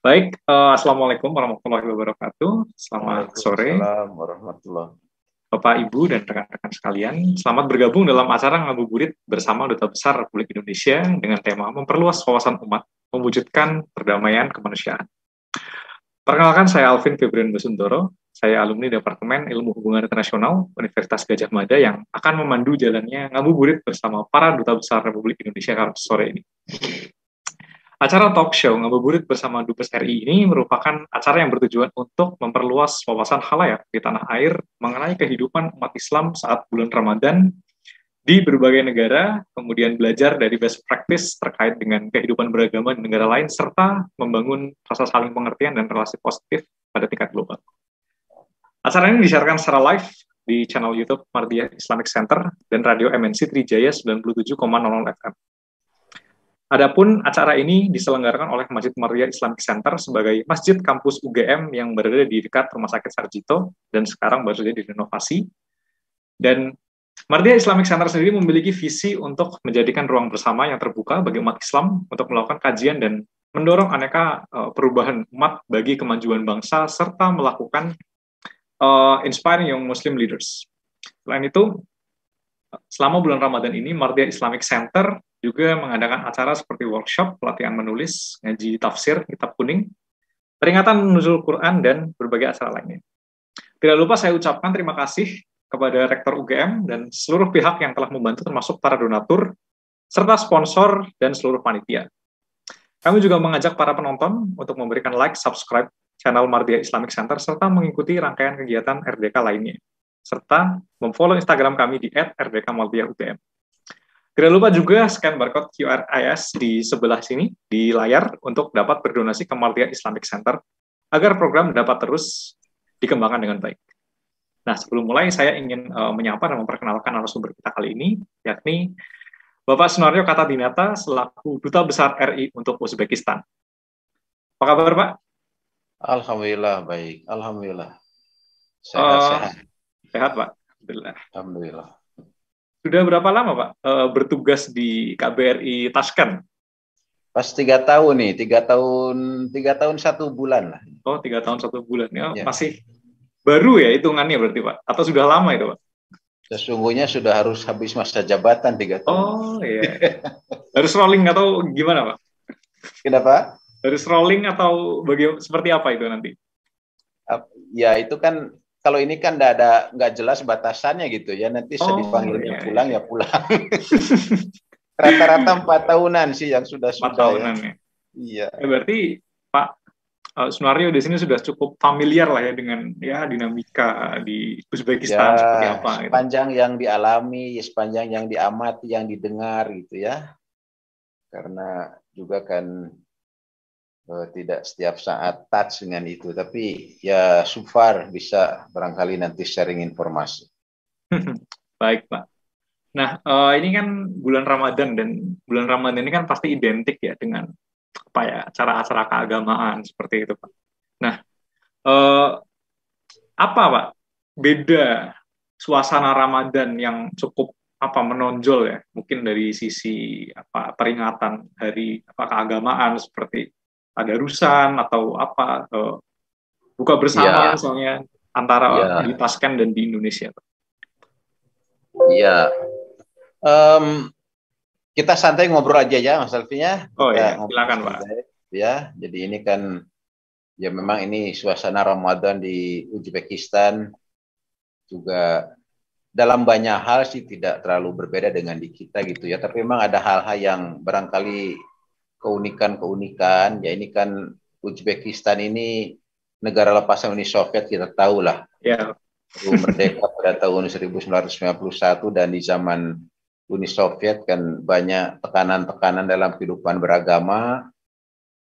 Baik, Assalamualaikum warahmatullahi wabarakatuh. Selamat sore, Waalaikumsalam warahmatullah. Bapak, Ibu, dan rekan-rekan sekalian. Selamat bergabung dalam acara Ngabuburit bersama Duta Besar Republik Indonesia dengan tema Memperluas Wawasan Umat, Mewujudkan Perdamaian Kemanusiaan. Perkenalkan, saya Alvin Febrian Basundoro. Saya alumni Departemen Ilmu Hubungan Internasional Universitas Gadjah Mada yang akan memandu jalannya Ngabuburit bersama para Duta Besar Republik Indonesia sore ini. Acara talk show Ngabuburit bersama Dubes RI ini merupakan acara yang bertujuan untuk memperluas wawasan khalayak di tanah air mengenai kehidupan umat Islam saat bulan Ramadan di berbagai negara, kemudian belajar dari best practice terkait dengan kehidupan beragama di negara lain, serta membangun rasa saling pengertian dan relasi positif pada tingkat global. Acara ini disiarkan secara live di channel YouTube Mardiyah Islamic Center dan radio MNC Trijaya 97,00 FM. Adapun acara ini diselenggarakan oleh Masjid Mardiyah Islamic Center sebagai masjid kampus UGM yang berada di dekat Rumah Sakit Sarjito dan sekarang baru saja direnovasi. Dan Mardiyah Islamic Center sendiri memiliki visi untuk menjadikan ruang bersama yang terbuka bagi umat Islam untuk melakukan kajian dan mendorong aneka perubahan umat bagi kemajuan bangsa serta melakukan inspiring young Muslim leaders. Selain itu, selama bulan Ramadan ini, Mardiyah Islamic Center juga mengadakan acara seperti workshop, pelatihan menulis, ngaji tafsir, kitab kuning, peringatan nuzul Quran, dan berbagai acara lainnya. Tidak lupa saya ucapkan terima kasih kepada Rektor UGM dan seluruh pihak yang telah membantu termasuk para donatur, serta sponsor dan seluruh panitia. Kami juga mengajak para penonton untuk memberikan like, subscribe channel Mardiyah Islamic Center, serta mengikuti rangkaian kegiatan RDK lainnya, serta memfollow Instagram kami di @rdkmardiyahugm. Tidak lupa juga scan barcode QRIS di sebelah sini, di layar, untuk dapat berdonasi ke Mardiyah Islamic Center, agar program dapat terus dikembangkan dengan baik. Nah, sebelum mulai, saya ingin menyapa dan memperkenalkan narasumber kita kali ini, yakni Bapak Sunaryo Katadinata, selaku Duta Besar RI untuk Uzbekistan. Apa kabar, Pak? Alhamdulillah, baik. Alhamdulillah. Sehat-sehat. Sehat, Pak. Alhamdulillah. Alhamdulillah. Sudah berapa lama, Pak, bertugas di KBRI Tashkent? Pas 3 tahun nih, 3 tahun 1 bulan lah. Oh, 3 tahun 1 bulan. Ya. Ya. Baru ya hitungannya berarti, Pak? Atau sudah lama itu, Pak? Sesungguhnya sudah harus habis masa jabatan 3 tahun. Oh, iya. Harus rolling atau gimana, Pak? Kenapa? Harus rolling atau seperti apa itu nanti? Ya, itu kan kalau ini kan nggak jelas batasannya gitu ya. Nanti dipanggilnya pulang ya pulang. Rata-rata 4 tahunan sih yang sudah 4 tahunan ya. Iya. Berarti Pak Sunaryo di sini sudah cukup familiar lah ya dengan dinamika di Uzbekistan seperti apa. Sepanjang yang dialami, sepanjang yang diamati, yang didengar gitu ya. Karena juga kan tidak setiap saat touch dengan itu, tapi ya so far bisa barangkali nanti sharing informasi. Baik, Pak. Nah, ini kan bulan Ramadan, dan bulan Ramadan ini kan pasti identik ya dengan acara-acara keagamaan seperti itu, Pak. Nah, apa, Pak, beda suasana Ramadan yang cukup menonjol ya, mungkin dari sisi peringatan hari keagamaan seperti tadarusan atau buka bersama misalnya antara di Tashkent dan di Indonesia. Iya. Kita santai ngobrol aja ya, Mas Alvin ya. Oh iya, silakan, Pak. Ya, jadi ini kan ya memang ini suasana Ramadan di Uzbekistan juga dalam banyak hal sih tidak terlalu berbeda dengan di kita gitu ya, tapi memang ada hal-hal yang barangkali keunikan-keunikan. Ya, ini kan Uzbekistan ini negara lepasan Uni Soviet, kita tahu lah. Ya. Merdeka pada tahun 1991, dan di zaman Uni Soviet kan banyak tekanan-tekanan dalam kehidupan beragama.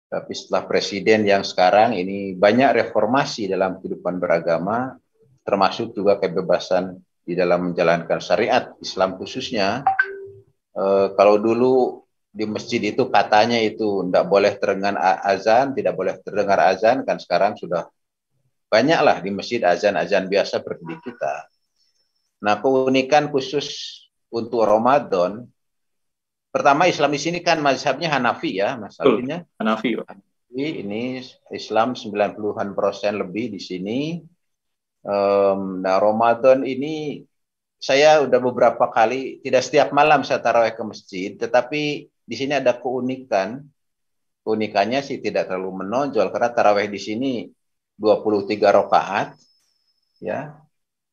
Tapi setelah presiden yang sekarang ini banyak reformasi dalam kehidupan beragama, termasuk juga kebebasan di dalam menjalankan syariat Islam khususnya. Kalau dulu di masjid itu katanya itu tidak boleh terdengar azan, tidak boleh terdengar azan, kan sekarang sudah banyaklah di masjid azan-azan biasa seperti di kita. Nah, keunikan khusus untuk Ramadan, pertama Islam di sini kan mazhabnya Hanafi ya, Mas Alvin ya. Hanafi, Pak. Ini Islam 90-an% lebih di sini. Nah, Ramadan ini saya udah beberapa kali, tidak setiap malam saya tarawih ke masjid, tetapi di sini ada keunikan. Keunikannya sih tidak terlalu menonjol karena tarawih di sini 23 rakaat, ya.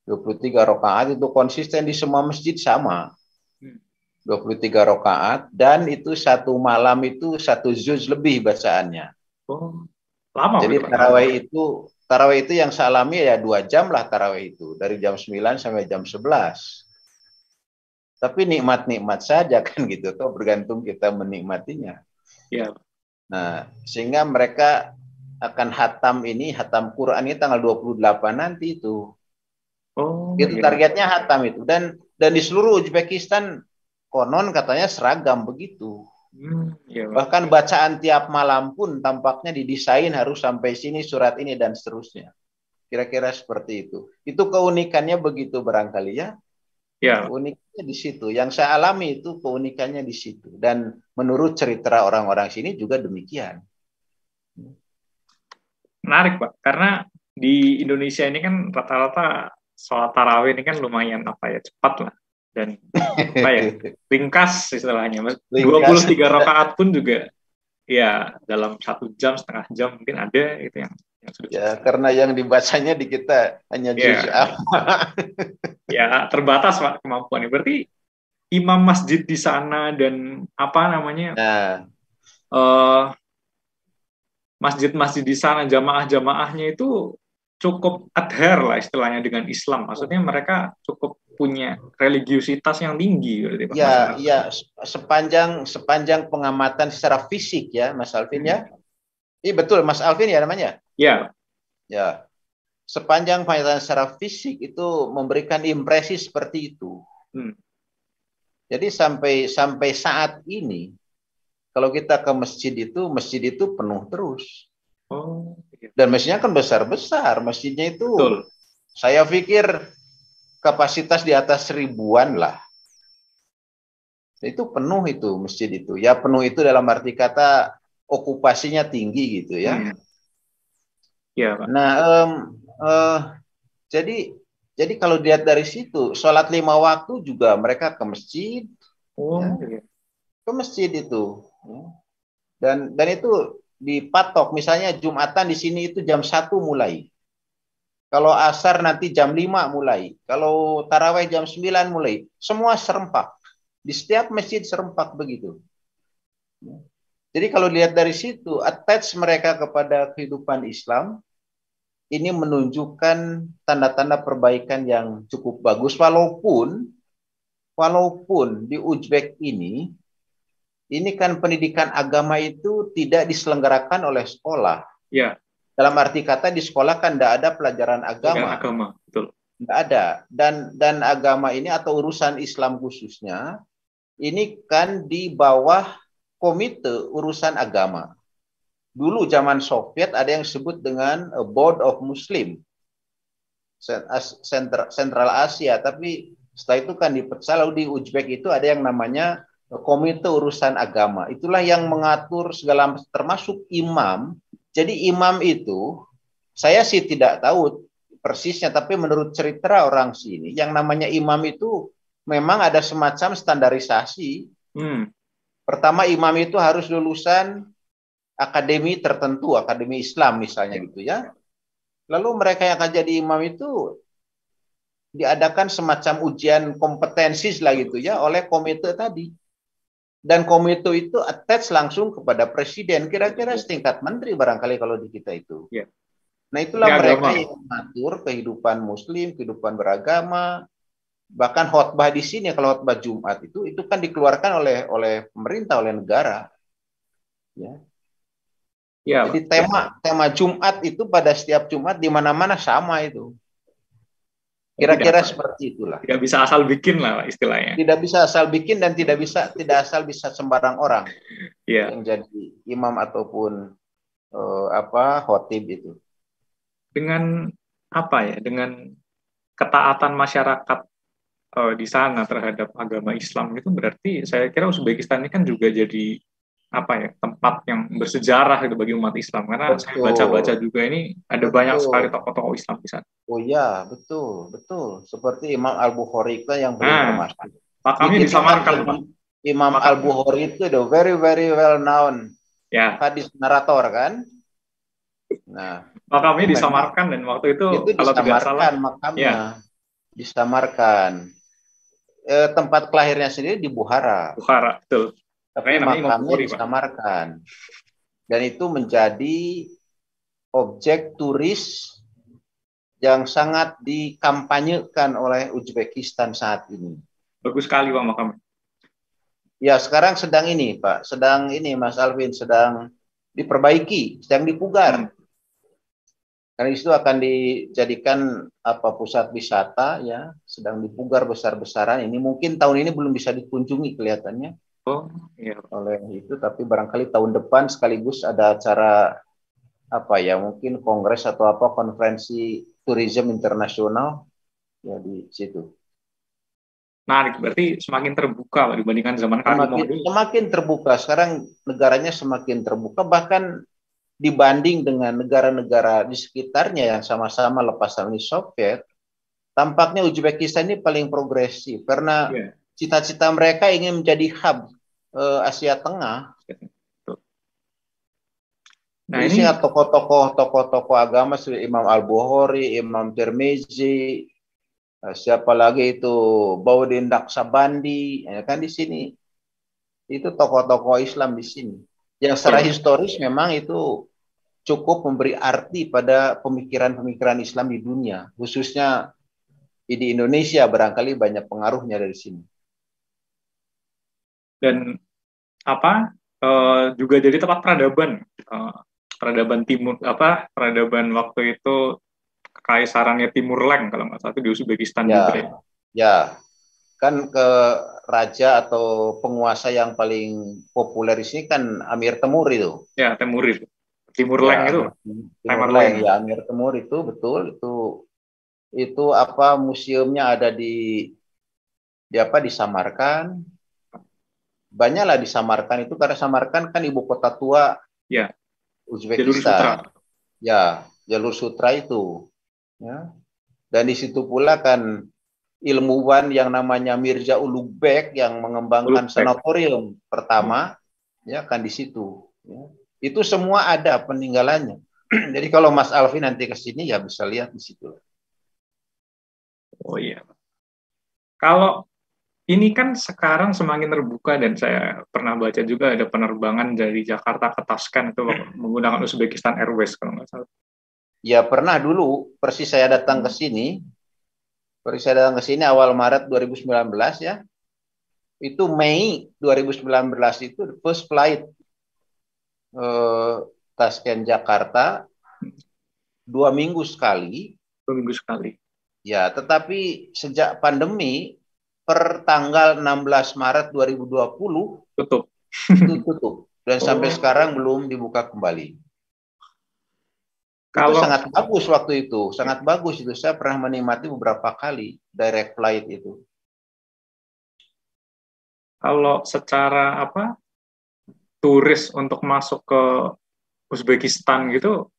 23 rakaat itu konsisten di semua masjid sama. 23 rakaat dan itu satu malam itu satu juz lebih bacaannya. Oh, lama Jadi gitu Pak. tarawih itu yang saya alami ya 2 jam lah tarawih itu dari jam 9 sampai jam 11. Tapi nikmat-nikmat saja kan gitu tuh bergantung kita menikmatinya. Ya. Nah, sehingga mereka akan hatam Quran ini tanggal 28 nanti itu. Oh, Itu iya. targetnya hatam itu dan di seluruh Uzbekistan konon katanya seragam begitu. Iya, Pak. Bahkan bacaan tiap malam pun tampaknya didesain harus sampai sini surat ini dan seterusnya. Kira-kira seperti itu. Itu keunikannya begitu barangkali ya. Ya, Uniknya di situ. Yang saya alami itu keunikannya di situ. Dan menurut cerita orang-orang sini juga demikian. menarik Pak. Karena di Indonesia ini kan rata-rata sholat tarawih ini kan lumayan apa ya, cepat lah. Dan apa ya, ringkas istilahnya. 23 rakaat pun juga ya dalam 1 jam, setengah jam mungkin ada itu yang sudah Ya, selesai. karena yang dibacanya di kita hanya juz Ya, apa. ya terbatas Pak kemampuannya. Berarti imam masjid di sana dan apa namanya Nah, eh, masjid-masjid di sana jamaah-jamaahnya itu cukup adhere lah istilahnya dengan Islam. Maksudnya mereka cukup punya religiusitas yang tinggi berarti Pak ya, masyarakat. ya sepanjang pengamatan secara fisik ya, Mas Alvin ya. Iya betul, Mas Alvin ya namanya. Ya, Ya, sepanjang pengamatan secara fisik itu memberikan impresi seperti itu. hmm. Jadi sampai saat ini, kalau kita ke masjid itu penuh terus. Oh, iya. Dan masjidnya kan besar-besar. Masjidnya itu, Betul. saya pikir kapasitas di atas 1000-an lah. Itu penuh itu masjid itu. Ya penuh itu dalam arti kata okupasinya tinggi gitu ya. Ya, Pak. Nah, eh, jadi jadi kalau dilihat dari situ, sholat 5 waktu juga mereka ke masjid, ya, Oh, iya. ke masjid itu. Ya. Dan itu dipatok, misalnya Jumatan di sini itu jam 1 mulai. Kalau asar nanti jam 5 mulai. Kalau taraweh jam 9 mulai. Semua serempak. Di setiap masjid serempak begitu. Jadi kalau lihat dari situ, attach mereka kepada kehidupan Islam, ini menunjukkan tanda-tanda perbaikan yang cukup bagus. Walaupun di Uzbek ini kan pendidikan agama itu tidak diselenggarakan oleh sekolah. Ya, Dalam arti kata di sekolah kan tidak ada pelajaran pelajaran agama. agama, betul. Tidak ada. Dan agama ini atau urusan Islam khususnya, ini kan di bawah komite urusan agama. Dulu zaman Soviet ada yang disebut dengan Board of Muslim, Sentral Asia. Tapi setelah itu kan dipecah, lalu di Uzbek itu ada yang namanya komite urusan agama. Itulah yang mengatur segala, termasuk imam. Jadi imam itu, saya sih tidak tahu persisnya, tapi menurut cerita orang sini, yang namanya imam itu memang ada semacam standarisasi. Pertama, imam itu harus lulusan akademi tertentu, akademi Islam misalnya gitu ya. Lalu mereka yang akan jadi imam itu diadakan semacam ujian kompetensi lah gitu ya oleh komite tadi. Dan komite itu attach langsung kepada presiden, kira-kira setingkat menteri barangkali kalau di kita itu. Ya. Nah itulah Menteri mereka Agama. yang mengatur kehidupan muslim, kehidupan beragama. Bahkan khotbah di sini, kalau khotbah Jumat itu kan dikeluarkan oleh pemerintah, oleh negara. Ya. Ya, Jadi Pak. tema Jumat itu pada setiap Jumat di mana-mana sama itu. Ya, tidak Kira-kira seperti itulah. tidak bisa asal bikin lah istilahnya. Tidak bisa asal bikin dan tidak asal bisa sembarang orang Ya. yang jadi imam ataupun khotib itu. Dengan apa ya? Dengan ketaatan masyarakat di sana terhadap agama Islam itu berarti saya kira Uzbekistan ini kan juga jadi apa ya, tempat yang bersejarah gitu bagi umat Islam, karena saya baca-baca Betul, juga ini ada banyak sekali betul. tokoh-tokoh Islam di sana. Oh ya, betul, betul. Seperti Imam Al-Bukhari itu yang paling Nah, termasuk. Di makamnya kita kan disamarkan, Pak. Imam Makam, Al-Bukhari itu the very very well known ya, hadis narator kan. Nah, itu makamnya memang disamarkan dan waktu itu itu kalau tidak salah, disamarkan makamnya, ya, disamarkan. Tempat kelahirnya sendiri di Bukhara, Bukhara, betul. tapi Makanya namanya Imam makamnya Bukhari, Pak. disamarkan. Dan itu menjadi objek turis yang sangat dikampanyekan oleh Uzbekistan saat ini. Bagus sekali, Pak, makamnya. Ya, sekarang sedang ini, Pak. Sedang ini, Mas Alvin, sedang diperbaiki, sedang dipugar. Karena itu akan dijadikan pusat wisata ya, sedang dipugar besar-besaran. Ini mungkin tahun ini belum bisa dikunjungi kelihatannya Oh, iya. oleh itu, tapi barangkali tahun depan sekaligus ada acara mungkin kongres atau konferensi tourism internasional ya di situ. Menarik, berarti semakin terbuka Pak, dibandingkan zaman Karimo Semakin dulu. semakin terbuka sekarang, negaranya semakin terbuka, bahkan dibanding dengan negara-negara di sekitarnya yang sama-sama lepas Uni Soviet, tampaknya Uzbekistan ini paling progresif karena Iya. cita-cita mereka ingin menjadi hub Asia Tengah. Nah, Jadi ini ingat tokoh-tokoh agama seperti Imam Al-Bukhari, Imam Tirmizi, siapa lagi itu Baudin Daksabandi, ya kan di sini itu tokoh-tokoh Islam di sini. Yang secara betul. historis memang itu cukup memberi arti pada pemikiran-pemikiran Islam di dunia, khususnya di Indonesia barangkali banyak pengaruhnya dari sini. Dan apa juga jadi tempat peradaban, peradaban timur, peradaban waktu itu kekaisarannya Timur Leng kalau nggak salah, itu di Uzbekistan juga ya. Ya, kan ke raja atau penguasa yang paling populer di sini kan Amir Temur itu. Ya, Temurid. Timur Leng Ya, itu, Timur Tamerlane. Leng ya, Amir Temur itu betul, itu museumnya ada di Samarkand. Banyaklah di Samarkand itu karena Samarkand kan ibu kota tua Ya, jalur Uzbekistan. sutra. Ya, jalur sutra itu. Ya. Dan di situ pula kan ilmuwan yang namanya Mirza Ulugh yang mengembangkan Ulugh. sanatorium pertama, ya kan di situ. Ya. Itu semua ada peninggalannya. Jadi kalau Mas Alvin nanti ke sini ya bisa lihat di situ. Oh iya. Kalau ini kan sekarang semakin terbuka dan saya pernah baca juga ada penerbangan dari Jakarta ke Tashkent itu menggunakan Uzbekistan Airways kalau nggak salah. Ya pernah dulu persis saya datang ke sini. Persis saya datang ke sini awal Maret 2019 ya. Itu Mei 2019 itu first flight Tashkent Jakarta 2 minggu sekali. 2 minggu sekali. Ya, tetapi sejak pandemi per tanggal 16 Maret 2020 Tutup. itu tutup dan sampai Oh, sekarang belum dibuka kembali. Itu kalau sangat bagus waktu itu, sangat bagus itu. Saya pernah menikmati beberapa kali direct flight itu. kalau secara turis untuk masuk ke Uzbekistan gitu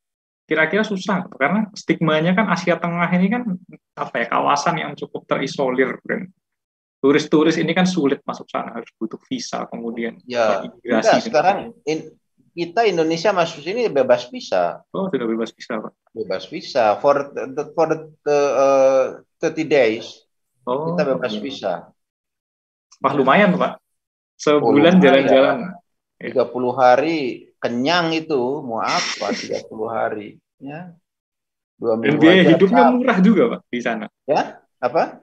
kira-kira susah karena stigmanya kan Asia Tengah ini kan kawasan yang cukup terisolir dan turis-turis ini kan sulit masuk sana, harus butuh visa kemudian Ya, enggak imigrasi dan sekarang sebagainya. kita Indonesia masuk sini bebas visa. Oh, sudah bebas visa, Pak. Bebas visa for the 30 days kita Oh, bebas iya. visa. Wah, Ya. lumayan, Pak. Oh, Sebulan jalan-jalan. lumayan. Ya. 30 hari kenyang itu, mau apa 30 hari. Ya. 2 Dan minggu biaya aja. hidupnya murah juga, Pak, di sana. Ya, apa?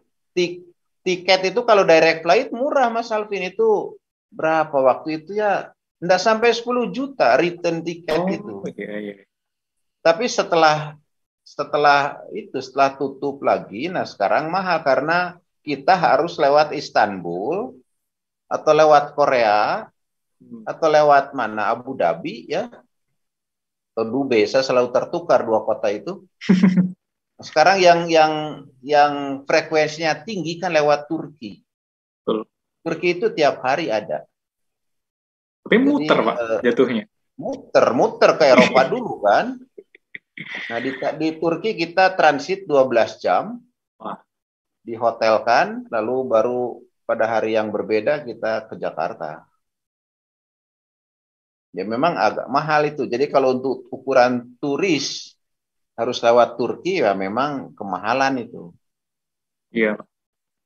Tiket itu kalau direct flight murah, Mas Alvin. Itu berapa waktu itu ya? Enggak sampai 10 juta return tiket itu. Oh, iya, iya. Tapi setelah tutup lagi, nah sekarang mahal karena kita harus lewat Istanbul atau lewat Korea atau lewat mana Abu Dhabi ya atau Dubai. Saya selalu tertukar dua kota itu. Sekarang yang frekuensinya tinggi kan lewat Turki. Betul. Turki itu tiap hari ada. Tapi Jadi muter Pak jatuhnya. muter ke Eropa dulu kan. Nah di Turki kita transit 12 jam, Wah, dihotelkan, lalu baru pada hari yang berbeda kita ke Jakarta. Ya memang agak mahal itu. Jadi kalau untuk ukuran turis harus lewat Turki ya memang kemahalan itu. iya.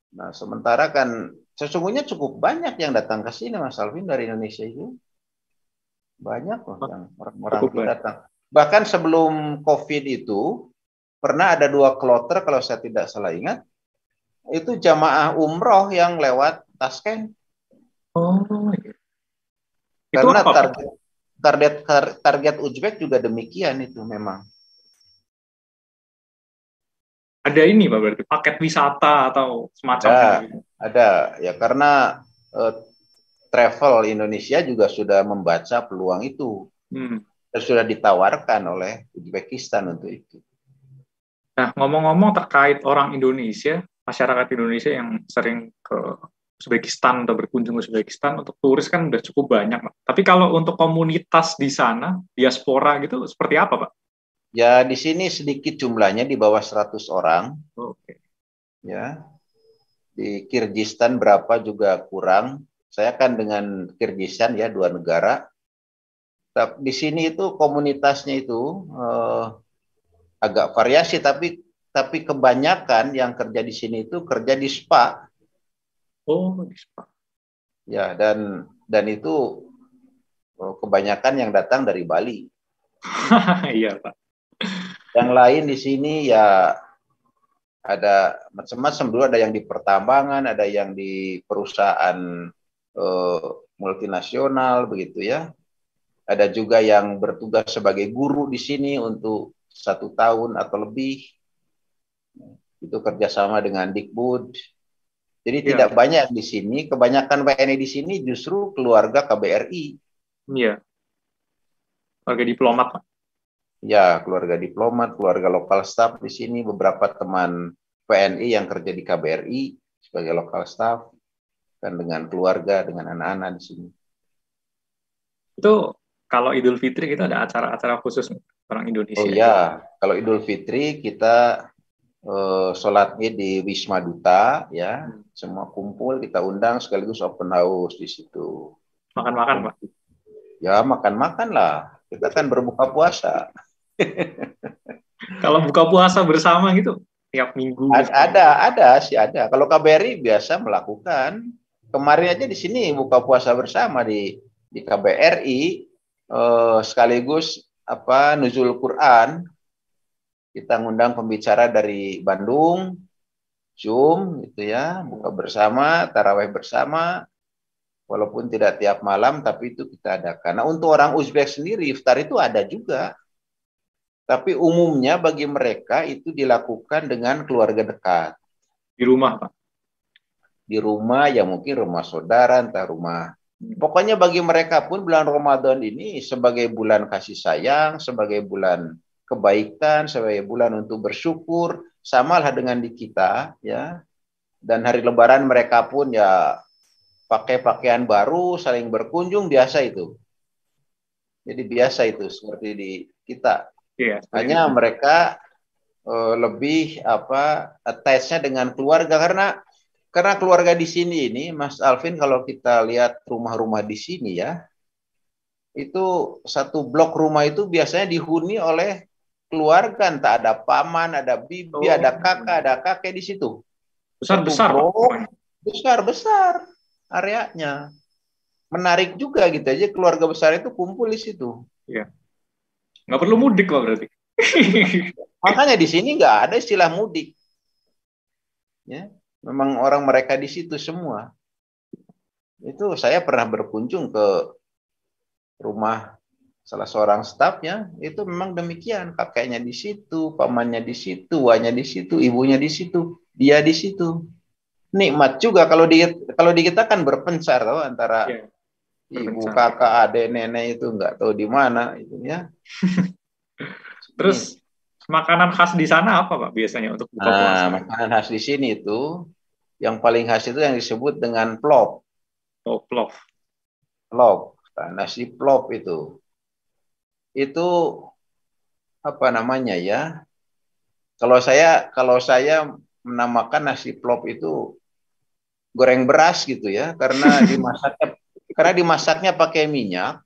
Nah sementara kan sesungguhnya cukup banyak yang datang ke sini Mas Alvin dari Indonesia itu. Banyak loh Pak, yang orang-orang cukup itu banyak. datang. Bahkan sebelum COVID itu pernah ada 2 kloter kalau saya tidak salah ingat. Itu jamaah umroh yang lewat Tasken. Oh, iya. Itu Karena apa Pak? target Uzbek juga demikian itu memang. Ada ini Pak berarti paket wisata atau semacamnya Ada, gitu. ada ya karena eh, travel Indonesia juga sudah membaca peluang itu Hmm. dan sudah ditawarkan oleh Uzbekistan untuk itu. Nah, ngomong-ngomong terkait orang Indonesia, masyarakat Indonesia yang sering ke Uzbekistan atau berkunjung ke Uzbekistan untuk turis kan udah cukup banyak, Pak. Tapi kalau untuk komunitas di sana, diaspora gitu, seperti apa, Pak? Ya di sini sedikit jumlahnya di bawah 100 orang Oke. ya. Di Kirgistan berapa juga kurang. Saya kan dengan Kirgistan ya 2 negara. Di sini itu komunitasnya itu agak variasi tapi kebanyakan yang kerja di sini itu kerja di spa Oh, di Spa. ya dan itu kebanyakan yang datang dari Bali. Iya, Pak. Yang lain di sini ya ada macam-macam, dulu ada yang di pertambangan, ada yang di perusahaan eh, multinasional begitu ya. Ada juga yang bertugas sebagai guru di sini untuk 1 tahun atau lebih. Itu kerjasama dengan Dikbud. Jadi Iya, tidak banyak di sini. Kebanyakan WNI di sini justru keluarga KBRI. iya. Warga diplomat, Pak. Ya, keluarga diplomat, keluarga lokal staff di sini, beberapa teman WNI yang kerja di KBRI sebagai lokal staff, dan dengan keluarga, dengan anak-anak di sini. Itu kalau Idul Fitri kita ada acara-acara khusus orang Oh Indonesia itu. ya, kalau Idul Fitri kita sholat Id di Wisma Duta, ya, Hmm. semua kumpul, kita undang sekaligus open house di situ. Makan-makan, Pak. Ya, makan-makan lah. Kita kan berbuka puasa. Kalau buka puasa bersama gitu, tiap minggu misalnya. Ada sih ada. Kalau KBRI biasa melakukan. Kemarin aja di sini buka puasa bersama di KBRI sekaligus apa nuzul Quran. Kita ngundang pembicara dari Bandung, Zoom gitu ya, buka bersama, taraweh bersama, walaupun tidak tiap malam tapi itu kita adakan. Nah, untuk orang Uzbek sendiri iftar itu ada juga. Tapi umumnya bagi mereka itu dilakukan dengan keluarga dekat. Di rumah, Pak. Di rumah, ya mungkin rumah saudara, entah rumah. Pokoknya bagi mereka pun bulan Ramadan ini sebagai bulan kasih sayang, sebagai bulan kebaikan, sebagai bulan untuk bersyukur, samalah dengan di kita, ya. Dan hari Lebaran mereka pun ya pakai pakaian baru, saling berkunjung, biasa itu. Jadi biasa itu seperti di kita. Iya, seperti di Hanya sini. mereka lebih apa attach-nya dengan keluarga karena keluarga di sini ini Mas Alvin, kalau kita lihat rumah-rumah di sini ya, itu satu blok rumah itu biasanya dihuni oleh keluarga, entah ada paman, ada bibi, ada Oh, kakak, ada kakek di situ. Satu besar-besar, Pak, blok rumahnya. besar-besar areanya. Menarik juga gitu aja, keluarga besar itu kumpul di situ. Iya. Nggak perlu mudik, Pak, berarti. Makanya di sini nggak ada istilah mudik. Ya, memang orang mereka di situ semua. Itu saya pernah berkunjung ke rumah salah seorang stafnya, itu memang demikian. Kakeknya di situ, pamannya di situ, wanya di situ, ibunya di situ, dia di situ. Nikmat juga kalau di kita kan berpencar tahu, antara Iya, ibu, berpencar. kakak, adik, nenek itu nggak tahu di mana itu ya. Ini. Terus, makanan khas di sana apa, Pak, biasanya untuk buka Nah, puasa? makanan khas di sini itu yang paling khas itu yang disebut dengan plov. Oh, plov. Plov. Nasi plop itu apa namanya ya? Kalau saya menamakan nasi plop itu goreng beras gitu ya, karena dimasaknya pakai minyak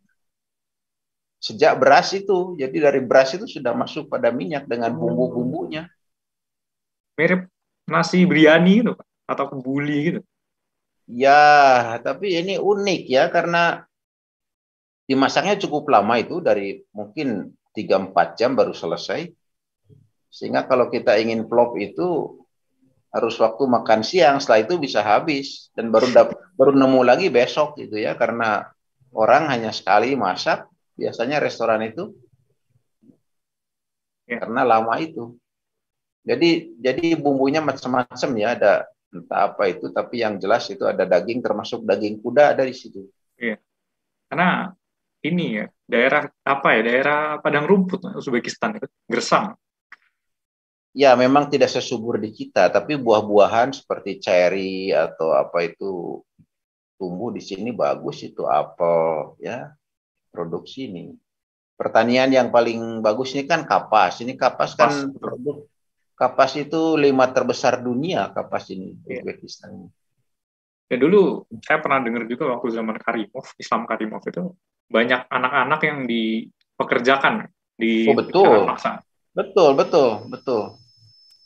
sejak beras itu. Jadi dari beras itu sudah masuk pada minyak dengan bumbu-bumbunya. Mirip nasi biryani gitu, Pak, atau kebuli gitu. Ya, tapi ini unik ya karena dimasaknya cukup lama itu dari mungkin 3-4 jam baru selesai. Sehingga kalau kita ingin plop itu harus waktu makan siang, setelah itu bisa habis dan baru nemu lagi besok gitu ya karena orang hanya sekali masak biasanya restoran itu Ya. karena lama itu. Jadi bumbunya macam-macam ya, ada entah apa itu, tapi yang jelas itu ada daging, termasuk daging kuda ada di situ. Iya. Karena ini ya daerah apa ya, daerah padang rumput Uzbekistan itu, gersang. Ya memang tidak sesubur di kita, tapi buah-buahan seperti cherry atau apa itu tumbuh di sini bagus, itu apel ya, produksi ini. Pertanian yang paling bagus ini kan kapas. Ini kapas Pas kan betul. produk kapas itu 5 terbesar dunia, kapas ini Iya. Uzbekistan. Ya dulu saya pernah dengar juga waktu zaman Karimov, Islam Karimov itu banyak anak-anak yang dipekerjakan Oh di pekerjaan betul, paksa. betul, betul, betul.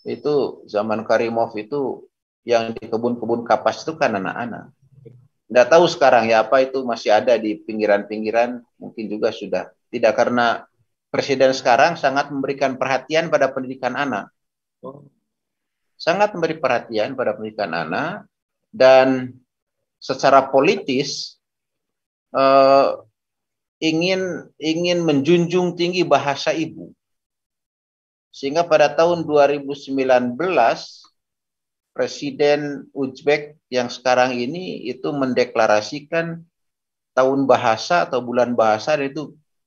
Itu zaman Karimov itu yang di kebun-kebun kapas itu kan anak-anak. Nggak tahu sekarang ya apa itu masih ada di pinggiran-pinggiran, mungkin juga sudah. Tidak, karena presiden sekarang sangat memberikan perhatian pada pendidikan anak. Oh, Sangat memberi perhatian pada pendidikan anak dan secara politis eh, ingin menjunjung tinggi bahasa ibu. Sehingga pada tahun 2019 Presiden Uzbek yang sekarang ini itu mendeklarasikan tahun bahasa atau bulan bahasa, dan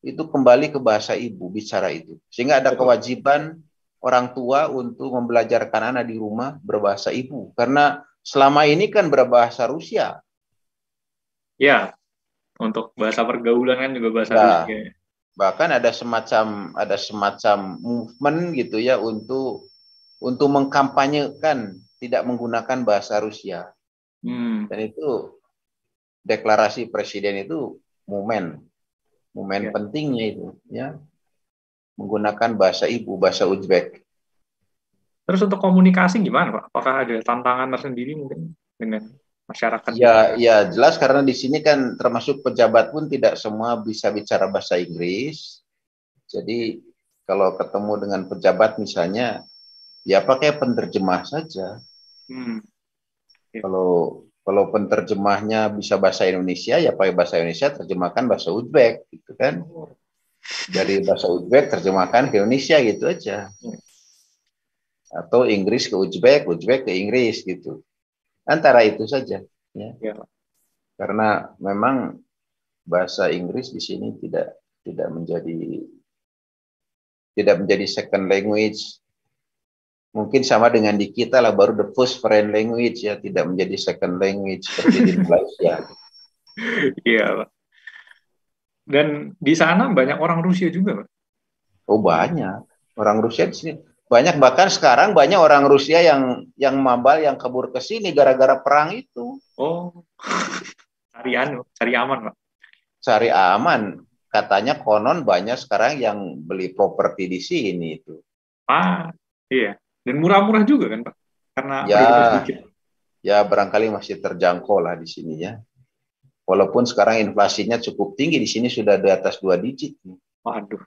itu kembali ke bahasa ibu, bicara itu. Sehingga ada betul. kewajiban orang tua untuk membelajarkan anak di rumah berbahasa ibu. Karena selama ini kan berbahasa Rusia. Ya, untuk bahasa pergaulan kan juga bahasa Ya, Rusia. bahkan ada semacam movement gitu ya untuk mengkampanyekan tidak menggunakan bahasa Rusia. Hmm, Dan itu deklarasi presiden itu momen ya. pentingnya itu ya, menggunakan bahasa ibu, bahasa Uzbek. Terus untuk komunikasi gimana, Pak? Apakah ada tantangan tersendiri mungkin dengan masyarakat di sana? Ya, ya jelas karena di sini kan termasuk pejabat pun tidak semua bisa bicara bahasa Inggris. Jadi kalau ketemu dengan pejabat misalnya, ya pakai penerjemah saja. Hmm, ya. Kalau penerjemahnya bisa bahasa Indonesia, ya pakai bahasa Indonesia, terjemahkan bahasa Uzbek, gitu kan? Oh, Dari bahasa Uzbek terjemahkan ke Indonesia gitu aja. ya. Atau Inggris ke Uzbek, Uzbek ke Inggris gitu. Antara itu saja, ya. Ya. Karena memang bahasa Inggris di sini tidak menjadi second language. Mungkin sama dengan di kita lah, baru the first foreign language ya, tidak menjadi second language seperti di Malaysia. Iya, Pak. Dan di sana banyak orang Rusia juga, Pak. Oh banyak orang Rusia di sini. Banyak, bahkan sekarang banyak orang Rusia yang mabal, yang kabur ke sini gara-gara perang itu. Oh, cari aman, Pak. Cari aman. Katanya konon banyak sekarang yang beli properti di sini itu. Ah, iya. Dan murah-murah juga kan, Pak? Karena penduduknya Ya, sedikit. ya barangkali masih terjangkau lah di sini ya. Walaupun sekarang inflasinya cukup tinggi, di sini sudah di atas 2 digit. Waduh.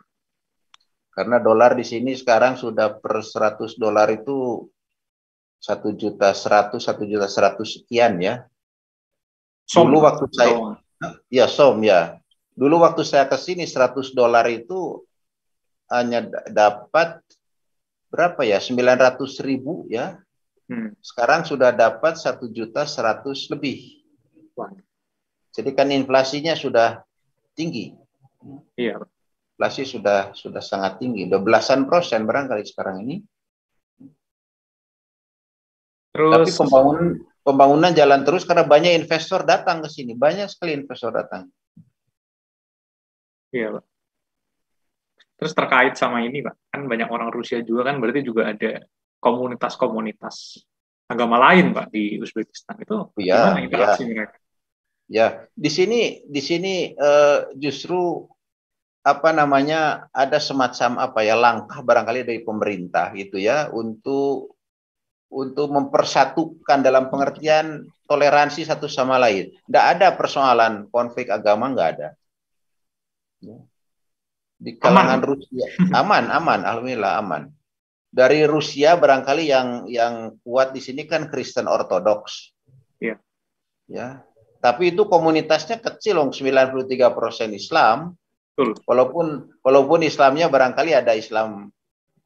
Karena dolar di sini sekarang sudah per 100 dolar itu 1.100.000, 1.100.000 sekian ya. Som, Dulu Pak. waktu saya, Atau, ya som ya. Dulu waktu saya ke sini 100 dolar itu hanya dapat berapa ya? 900.000 ya. hmm, Sekarang sudah dapat 1.100.000 lebih. wah, Jadi kan inflasinya sudah tinggi. iya, Pak. Inflasi sudah sangat tinggi. Udah belasan persen barangkali sekarang ini. Tapi Terus, pembangunan jalan terus karena banyak investor datang ke sini. Banyak sekali investor datang. Iya, Pak. Terus terkait sama ini, Pak, kan banyak orang Rusia juga kan, berarti juga ada komunitas-komunitas agama lain, Pak, di Uzbekistan. Itu gimana Ya, ya, interaksi mereka? ya. Di sini justru apa namanya ada semacam apa ya langkah barangkali dari pemerintah gitu ya untuk mempersatukan dalam pengertian toleransi satu sama lain. Tidak ada persoalan konflik agama, nggak ada. Di Aman, kalangan Pak. Rusia aman, aman, alhamdulillah aman. Dari Rusia barangkali yang kuat di sini kan Kristen Ortodoks, Iya, ya. Tapi itu komunitasnya kecil, 93% Islam. betul. Walaupun Islamnya barangkali ada Islam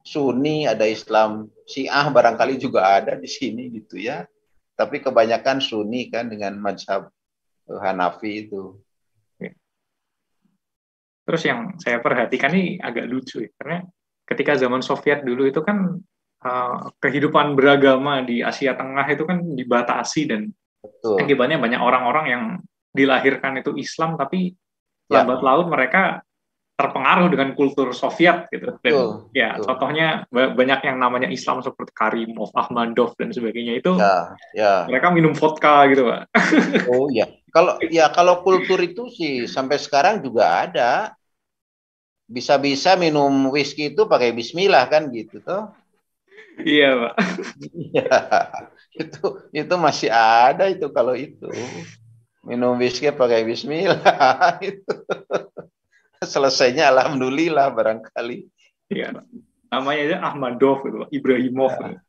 Sunni, ada Islam Syiah, barangkali juga ada di sini gitu ya. Tapi kebanyakan Sunni kan dengan mazhab Hanafi itu. Iya. Terus yang saya perhatikan ini agak lucu ya, karena ketika zaman Soviet dulu itu kan kehidupan beragama di Asia Tengah itu kan dibatasi dan Betul. akibatnya banyak orang-orang yang dilahirkan itu Islam tapi Ya, lambat laun mereka terpengaruh dengan kultur Soviet gitu. Dan betul, ya betul. contohnya banyak yang namanya Islam seperti Karimov, Ahmadov dan sebagainya itu Ya, ya. mereka minum vodka gitu, Pak. Oh ya. Kalau kultur itu sih sampai sekarang juga ada. Bisa-bisa minum whisky itu pakai bismillah kan gitu toh. Iya, Pak. Iya. Itu itu masih ada itu kalau itu. Minum whisky pakai bismillah. Itu selesainya alhamdulillah barangkali. Iya, Pak. Namanya aja Ahmadov gitu, Pak. Ibrahimov gitu. Ya,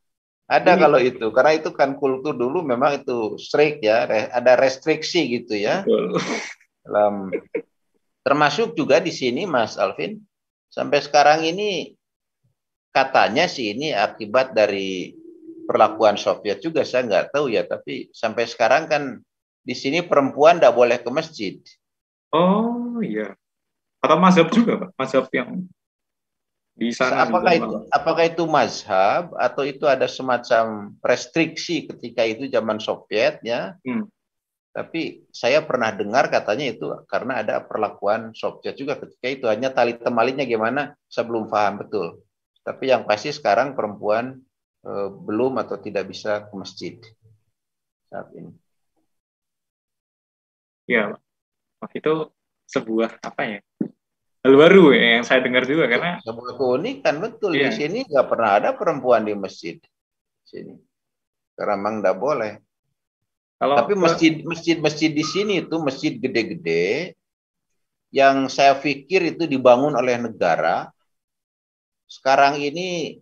ada Ini kalau itu karena itu kan kultur dulu memang itu strict ya, ada restriksi gitu ya betul. dalam termasuk juga di sini Mas Alvin sampai sekarang ini katanya sih ini akibat dari perlakuan Soviet juga saya nggak tahu ya tapi sampai sekarang kan di sini perempuan nggak boleh ke masjid. Oh iya. Atau mazhab juga, Pak. Mazhab yang di sana juga malah. Apakah itu mazhab atau itu ada semacam restriksi ketika itu zaman Soviet ya? Hmm. Tapi saya pernah dengar katanya itu karena ada perlakuan Soviet juga ketika itu hanya tali temalinya gimana saya belum paham betul. Tapi yang pasti sekarang perempuan belum atau tidak bisa ke masjid saat ini. Ya, Pak. Wah, itu sebuah apa ya? Hal baru ya, yang saya dengar juga karena Sebuah keunikan betul di iya. sini nggak pernah ada perempuan di masjid sini karena memang nggak boleh. Kalau Tapi ke masjid di sini itu masjid gede-gede yang saya pikir itu dibangun oleh negara. Sekarang ini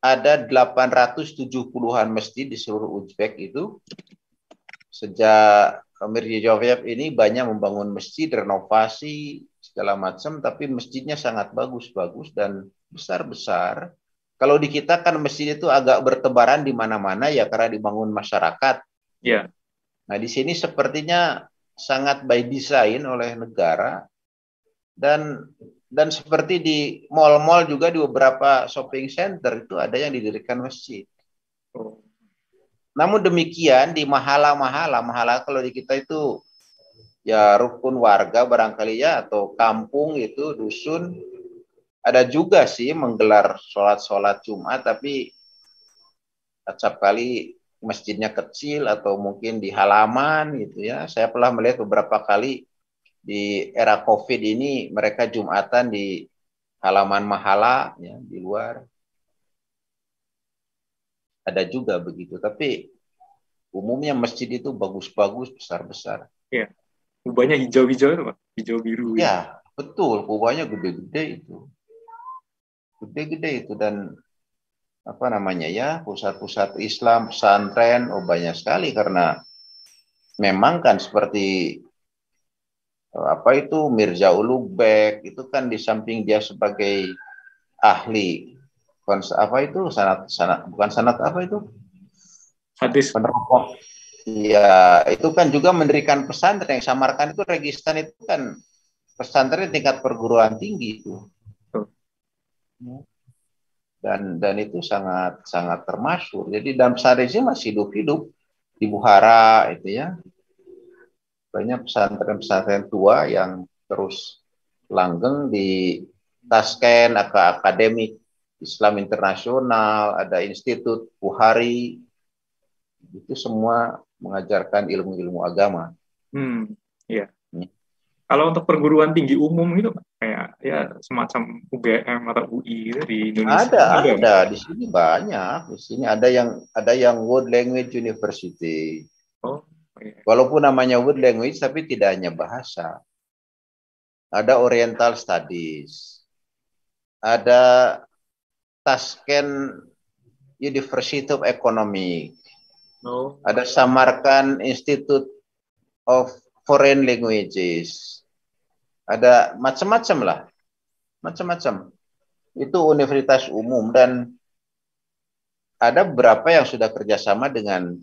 ada 870-an masjid di seluruh Uzbek itu. Sejak Mirziyoyev ini banyak membangun masjid, renovasi, segala macam, tapi masjidnya sangat bagus-bagus dan besar-besar. Kalau di kita kan masjid itu agak bertebaran di mana-mana ya karena dibangun masyarakat. ya, Nah di sini sepertinya sangat by design oleh negara dan seperti di mall-mall juga di beberapa shopping center itu ada yang didirikan masjid. oh, Namun demikian di mahala kalau di kita itu ya rukun warga barangkali ya atau kampung itu dusun ada juga sih menggelar sholat Jumat tapi acap kali masjidnya kecil atau mungkin di halaman gitu ya. Saya pernah melihat beberapa kali di era COVID ini mereka Jumatan di halaman mahala ya di luar ada juga begitu tapi umumnya masjid itu bagus-bagus besar-besar ya. Ubahnya hijau-hijau itu, Pak. Hijau biru gitu. ya betul kubahnya gede-gede itu gede-gede itu dan apa namanya ya pusat-pusat Islam pesantren oh banyak sekali karena memang kan seperti apa itu Mirza Ulugh itu kan di samping dia sebagai ahli apa itu sanat sanat bukan sanat apa itu Hadis. peneropong. Ya, itu kan juga mendirikan pesantren. Yang Samarkand itu Registan itu kan pesantren tingkat perguruan tinggi itu. Tuh. Dan itu sangat sangat termasyhur. Jadi dalam sehari masih hidup-hidup di Bukhara itu ya. Banyak pesantren-pesantren tua yang terus langgeng di Tashkent, akademik Islam Internasional, ada Institut Bukhari, itu semua mengajarkan ilmu-ilmu agama. Iya. Kalau untuk perguruan tinggi umum gitu, kayak ya semacam UGM atau UI gitu di Indonesia. Ada di sini banyak. Di sini ada yang World Language University. Oh, iya. Walaupun namanya World Language, tapi tidak hanya bahasa. Ada Oriental Studies. Ada Tashkent University of Economics. Oh. Ada Samarkand Institute of Foreign Languages. Ada macam-macam lah. Macam-macam. Itu universitas umum dan ada beberapa yang sudah kerjasama dengan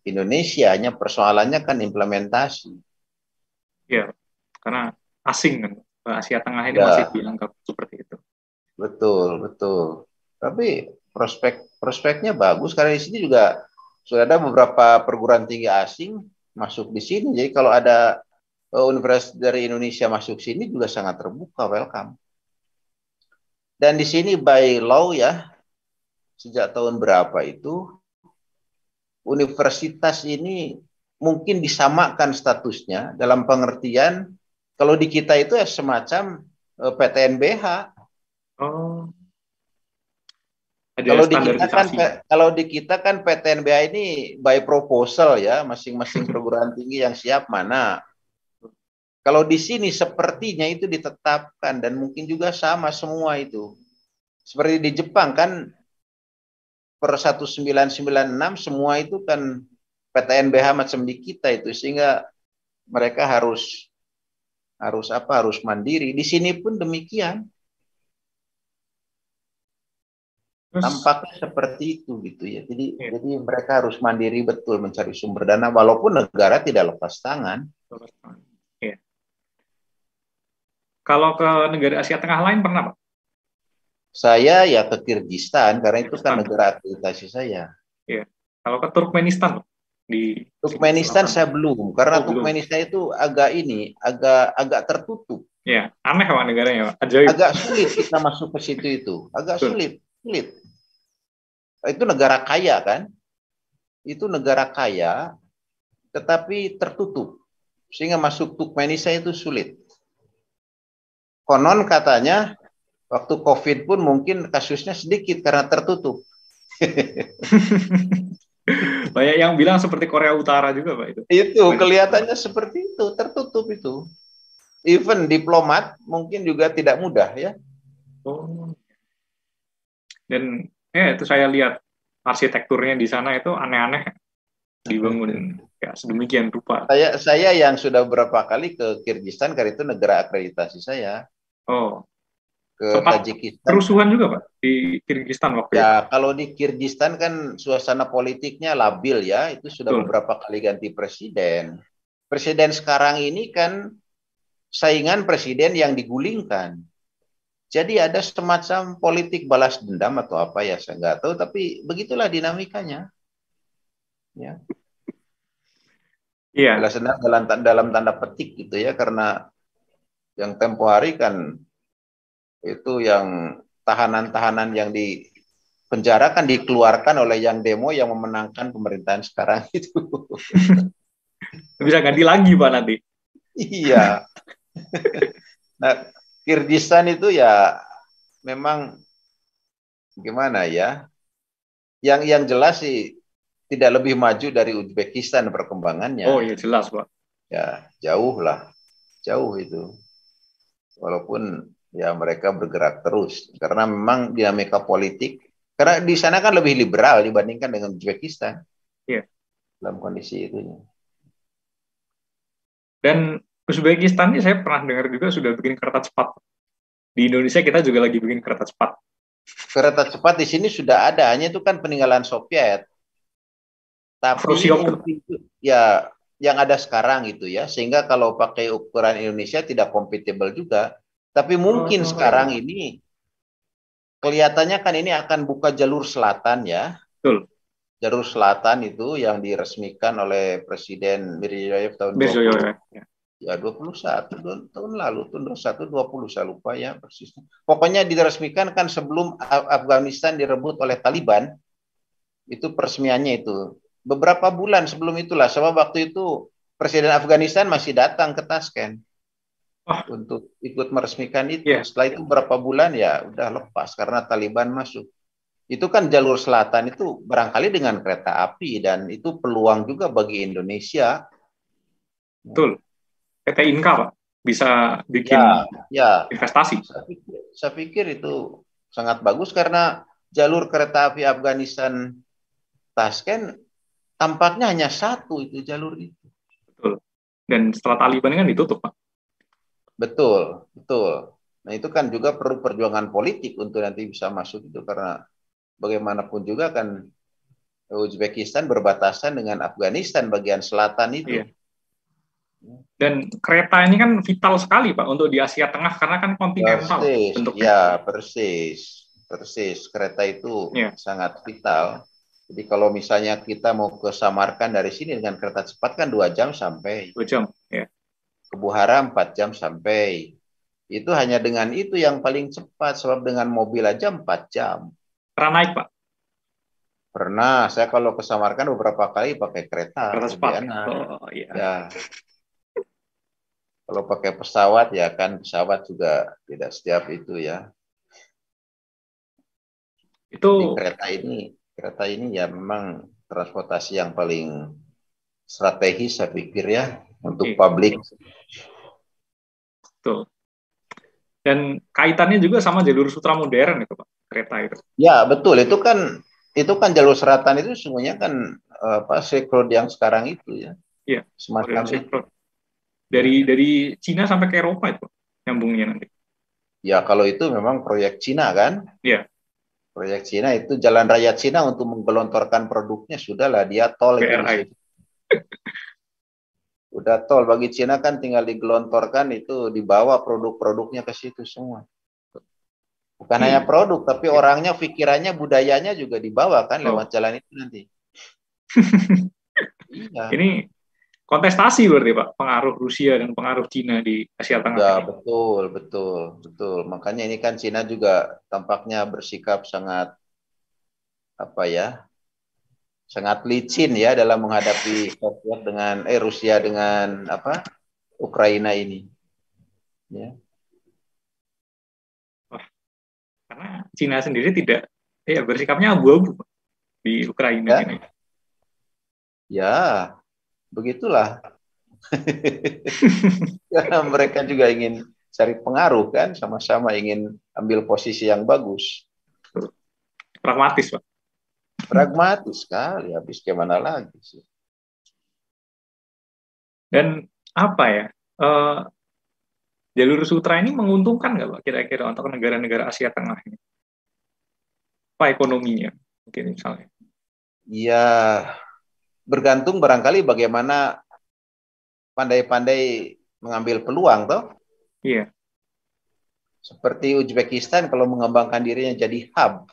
Indonesia. Hanya persoalannya kan implementasi. Iya, karena asing kan. Asia Tengah ini masih dianggap seperti itu. Betul, betul. Tapi prospeknya bagus karena di sini juga sudah ada beberapa perguruan tinggi asing masuk di sini. Jadi kalau ada universitas dari Indonesia masuk sini juga sangat terbuka, welcome. Dan di sini by law ya, sejak tahun berapa itu universitas ini mungkin disamakan statusnya dalam pengertian kalau di kita itu ya semacam PTNBH. Oh. Kalau di kita kan PTNBH ini by proposal ya, masing-masing perguruan tinggi yang siap mana. Kalau di sini sepertinya itu ditetapkan dan mungkin juga sama semua itu. Seperti di Jepang kan per 1996 semua itu kan PTNBH macam di kita itu, sehingga mereka harus mandiri. Di sini pun demikian. Tampaknya seperti itu gitu ya. Jadi mereka harus mandiri betul mencari sumber dana walaupun negara tidak lepas tangan. Ya. Kalau ke negara Asia Tengah lain pernah, Pak? Saya ya ke Kirgistan karena itu kan negara akreditasi saya. Ya. Kalau ke Turkmenistan, Pak? Turkmenistan saya belum karena Turkmenistan itu agak tertutup. Ya, aneh Pak negaranya, Pak. Ajaib. Agak sulit kita masuk ke situ itu. Agak sulit. Itu negara kaya kan? Itu negara kaya tetapi tertutup. Sehingga masuk Turkmenistan itu sulit. Konon katanya waktu COVID pun mungkin kasusnya sedikit karena tertutup. Banyak yang bilang seperti Korea Utara juga, Pak, itu. Itu kelihatannya seperti itu, tertutup itu. Even diplomat mungkin juga tidak mudah ya. Oh. Dan ya itu saya lihat arsitekturnya di sana itu aneh-aneh dibangun ya sedemikian rupa. Saya yang sudah beberapa kali ke Kirgistan karena itu negara akreditasi saya. Oh. Ke Tajikistan. Kerusuhan juga Pak di Kirgistan waktu itu. Ya, kalau di Kirgistan kan suasana politiknya labil ya, itu sudah beberapa kali ganti presiden. Presiden sekarang ini kan saingan presiden yang digulingkan. Jadi ada semacam politik balas dendam atau apa ya, saya nggak tahu, tapi begitulah dinamikanya. Ya. Iya. Balas dendam dalam tanda petik gitu ya, karena yang tempo hari kan itu yang tahanan-tahanan yang di penjara kan dikeluarkan oleh yang demo yang memenangkan pemerintahan sekarang itu. Bisa ganti lagi Pak nanti. Iya. Nah, Kirgistan itu ya memang gimana ya? Yang jelas sih tidak lebih maju dari Uzbekistan perkembangannya. Oh iya jelas Pak. Ya jauh lah, jauh itu. Walaupun ya mereka bergerak terus karena memang dinamika politik. Karena di sana kan lebih liberal dibandingkan dengan Uzbekistan. Iya. Dalam kondisi itu. Dan Uzbekistan ini saya pernah dengar juga sudah bikin kereta cepat. Di Indonesia kita juga lagi bikin kereta cepat. Kereta cepat di sini sudah ada, hanya itu kan peninggalan Soviet. Tapi itu, ya yang ada sekarang gitu ya, sehingga kalau pakai ukuran Indonesia tidak kompatibel juga. Tapi mungkin sekarang ini kelihatannya kan ini akan buka jalur selatan ya. Betul. Jalur selatan itu yang diresmikan oleh Presiden Mirziyoyev tahun 20. Ya 21 tahun lalu, tahun 21, 20 saya lupa ya persisnya. Pokoknya diresmikan kan sebelum Afghanistan direbut oleh Taliban, itu peresmiannya itu. Beberapa bulan sebelum itulah, sebab waktu itu Presiden Afghanistan masih datang ke Tashkent Oh, untuk ikut meresmikan itu. iya, Setelah itu berapa bulan ya udah lepas karena Taliban masuk. Itu kan jalur selatan itu barangkali dengan kereta api dan itu peluang juga bagi Indonesia. betul. PT Inka, Pak, bisa bikin Ya, ya, investasi. saya pikir itu sangat bagus karena jalur kereta api Afghanistan Tashkent tampaknya hanya satu itu jalur itu. Betul. Dan setelah Taliban kan ditutup, Pak. Betul, betul. Nah itu kan juga perlu perjuangan politik untuk nanti bisa masuk itu karena bagaimanapun juga kan Uzbekistan berbatasan dengan Afghanistan bagian selatan itu. Iya. Dan kereta ini kan vital sekali, Pak, untuk di Asia Tengah karena kan kontinental Persis, bentuknya. ya persis, persis. Kereta itu Iya, sangat vital. Jadi kalau misalnya kita mau ke Samarkand dari sini dengan kereta cepat kan 2 jam sampai. 2 jam. Ya. Ke Buhara 4 jam sampai. Itu hanya dengan itu yang paling cepat, sebab dengan mobil aja 4 jam. Pernah naik, Pak, Pernah, saya kalau ke Samarkand beberapa kali pakai kereta, kereta lebih cepat. enak. Oh, iya. Ya, kalau pakai pesawat ya kan pesawat juga tidak setiap itu ya. Jadi Itu kereta ini ya memang transportasi yang paling strategis saya pikir ya untuk iya, publik. betul. Dan kaitannya juga sama jalur sutra modern itu, Pak, kereta itu. Ya betul, itu kan jalur selatan itu semuanya kan apa Silk Road yang sekarang itu ya Iya, modern semacam Silk itu. Road. Ya. Dari Cina sampai ke Eropa itu, Pak, nyambungnya nanti. Ya kalau itu memang proyek Cina kan, Iya, proyek Cina itu jalan raya Cina untuk menggelontorkan produknya sudahlah dia tol itu di BRI. situ. Udah tol bagi Cina kan tinggal digelontorkan itu dibawa produk-produknya ke situ semua. Bukan hanya Iya. produk tapi Iya. orangnya, pikirannya, budayanya juga dibawa kan lewat Oh. jalan itu nanti. Iya. Ini kontestasi berarti, Pak, pengaruh Rusia dan pengaruh Cina di Asia Tengah Ya, ini. betul, betul, betul. Makanya ini kan Cina juga tampaknya bersikap sangat apa ya, sangat licin ya dalam menghadapi Rusia dengan apa Ukraina ini. Ya, Wah, karena Cina sendiri tidak bersikapnya abu-abu, Pak, di Ukraina ya, ini. ya, begitulah. Karena mereka juga ingin cari pengaruh kan, sama-sama ingin ambil posisi yang bagus. Pragmatis, Pak. Pragmatis sekali, habis gimana lagi sih. Dan apa ya, eh, jalur sutra ini menguntungkan nggak, Pak, kira-kira untuk negara-negara Asia Tengah ini? Apa ekonominya, mungkin misalnya? Ya, bergantung barangkali bagaimana pandai-pandai mengambil peluang toh. Iya, Seperti Uzbekistan kalau mengembangkan dirinya jadi hub,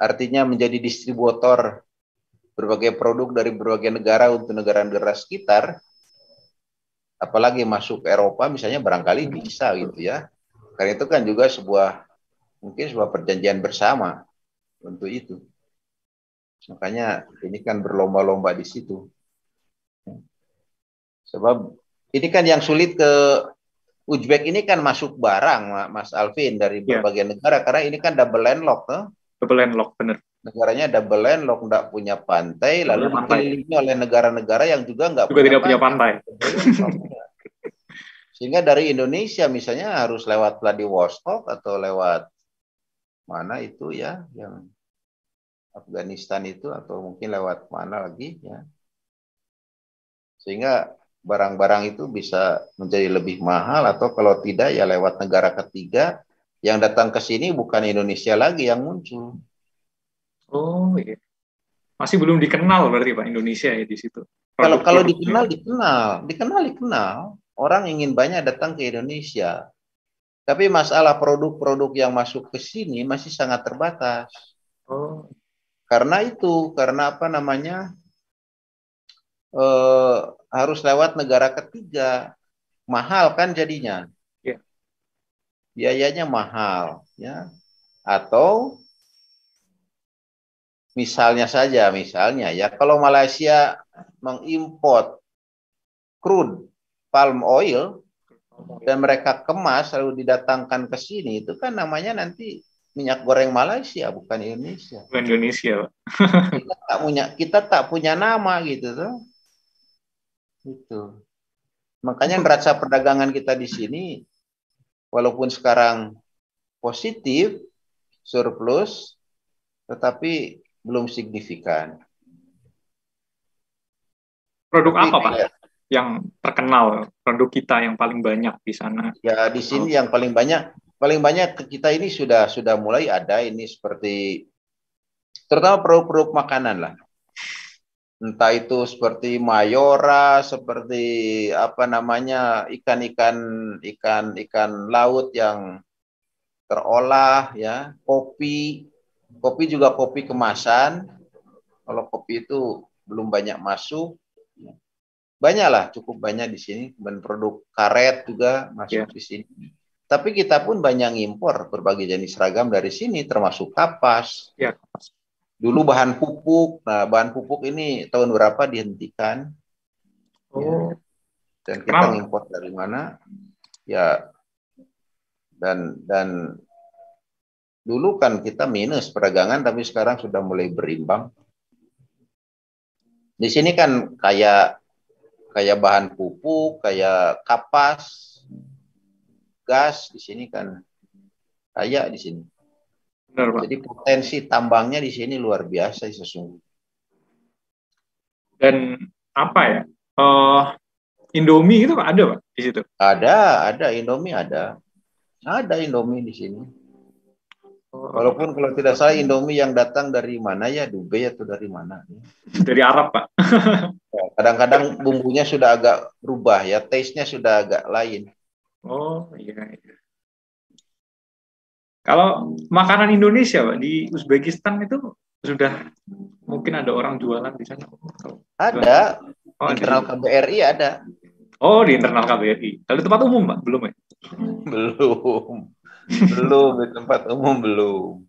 artinya menjadi distributor berbagai produk dari berbagai negara untuk negara-negara sekitar, apalagi masuk ke Eropa misalnya barangkali bisa gitu ya. Karena itu kan juga mungkin sebuah perjanjian bersama untuk itu. Makanya ini kan berlomba-lomba di situ. Sebab ini kan yang sulit ke Uzbek ini kan masuk barang, Mas Alvin, dari iya, berbagai negara karena ini kan double landlock, toh. double landlock, bener. Negaranya double landlock, nggak punya pantai, Nggak lalu punya pantai. dikelilingi oleh negara-negara yang juga nggak Juga punya tidak punya pantai. pantai. Sehingga dari Indonesia misalnya harus lewat Vladivostok atau lewat mana itu ya, yang Afghanistan itu atau mungkin lewat mana lagi ya. Sehingga barang-barang itu bisa menjadi lebih mahal atau kalau tidak ya lewat negara ketiga yang datang ke sini bukan Indonesia lagi yang muncul. Oh iya, masih belum dikenal berarti, Pak, Indonesia ya di situ. Kalau Produk-produknya. dikenal, orang ingin banyak datang ke Indonesia. Tapi masalah produk-produk yang masuk ke sini masih sangat terbatas. Oh, Karena apa namanya? harus lewat negara ketiga, mahal kan jadinya, Ya. biayanya mahal, ya. Atau misalnya saja, misalnya ya, kalau Malaysia mengimpor crude palm oil dan mereka kemas lalu didatangkan ke sini, itu kan namanya nanti minyak goreng Malaysia, bukan Indonesia. Indonesia, Pak. Kita tak punya nama gitu tuh. Itu. Makanya Untuk neraca perdagangan kita di sini walaupun sekarang positif, surplus, tetapi belum signifikan. produk Tapi apa, Pak, yang terkenal, produk kita yang paling banyak di sana? ya di sini yang paling banyak kita ini sudah mulai ada ini seperti terutama produk-produk makanan lah. Entah itu seperti mayora, seperti apa namanya ikan laut yang terolah ya, kopi juga kopi kemasan. Kalau kopi itu belum banyak masuk. Banyaklah, cukup banyak di sini. Dan produk karet juga Ya. masuk di sini. Tapi kita pun banyak impor berbagai jenis seragam dari sini, termasuk kapas. Ya. Dulu bahan pupuk. Nah, bahan pupuk ini tahun berapa dihentikan. Ya. Oh, Dan kita kenapa? ngimpor dari mana? Ya, dan dulu kan kita minus perdagangan, tapi sekarang sudah mulai berimbang. Di sini kan kayak bahan pupuk, kayak kapas, gas di sini kan kaya di sini. Benar, Pak. Jadi potensi tambangnya di sini luar biasa sesungguhnya. Dan apa ya? Indomie itu ada, Pak, di situ. Ada Indomie ada Indomie di sini. Walaupun kalau tidak salah Indomie yang datang dari mana ya, Dubai atau dari mana? Dari Arab, Pak. Kadang-kadang bumbunya sudah agak berubah ya, taste-nya sudah agak lain. Oh, iya. Kalau makanan Indonesia, Pak, di Uzbekistan itu sudah mungkin ada orang jualan di sana. Ada, Oh, internal KBRI ada. Oh, di internal KBRI. Kalau di tempat umum, Pak? Belum ya? Belum di tempat umum belum.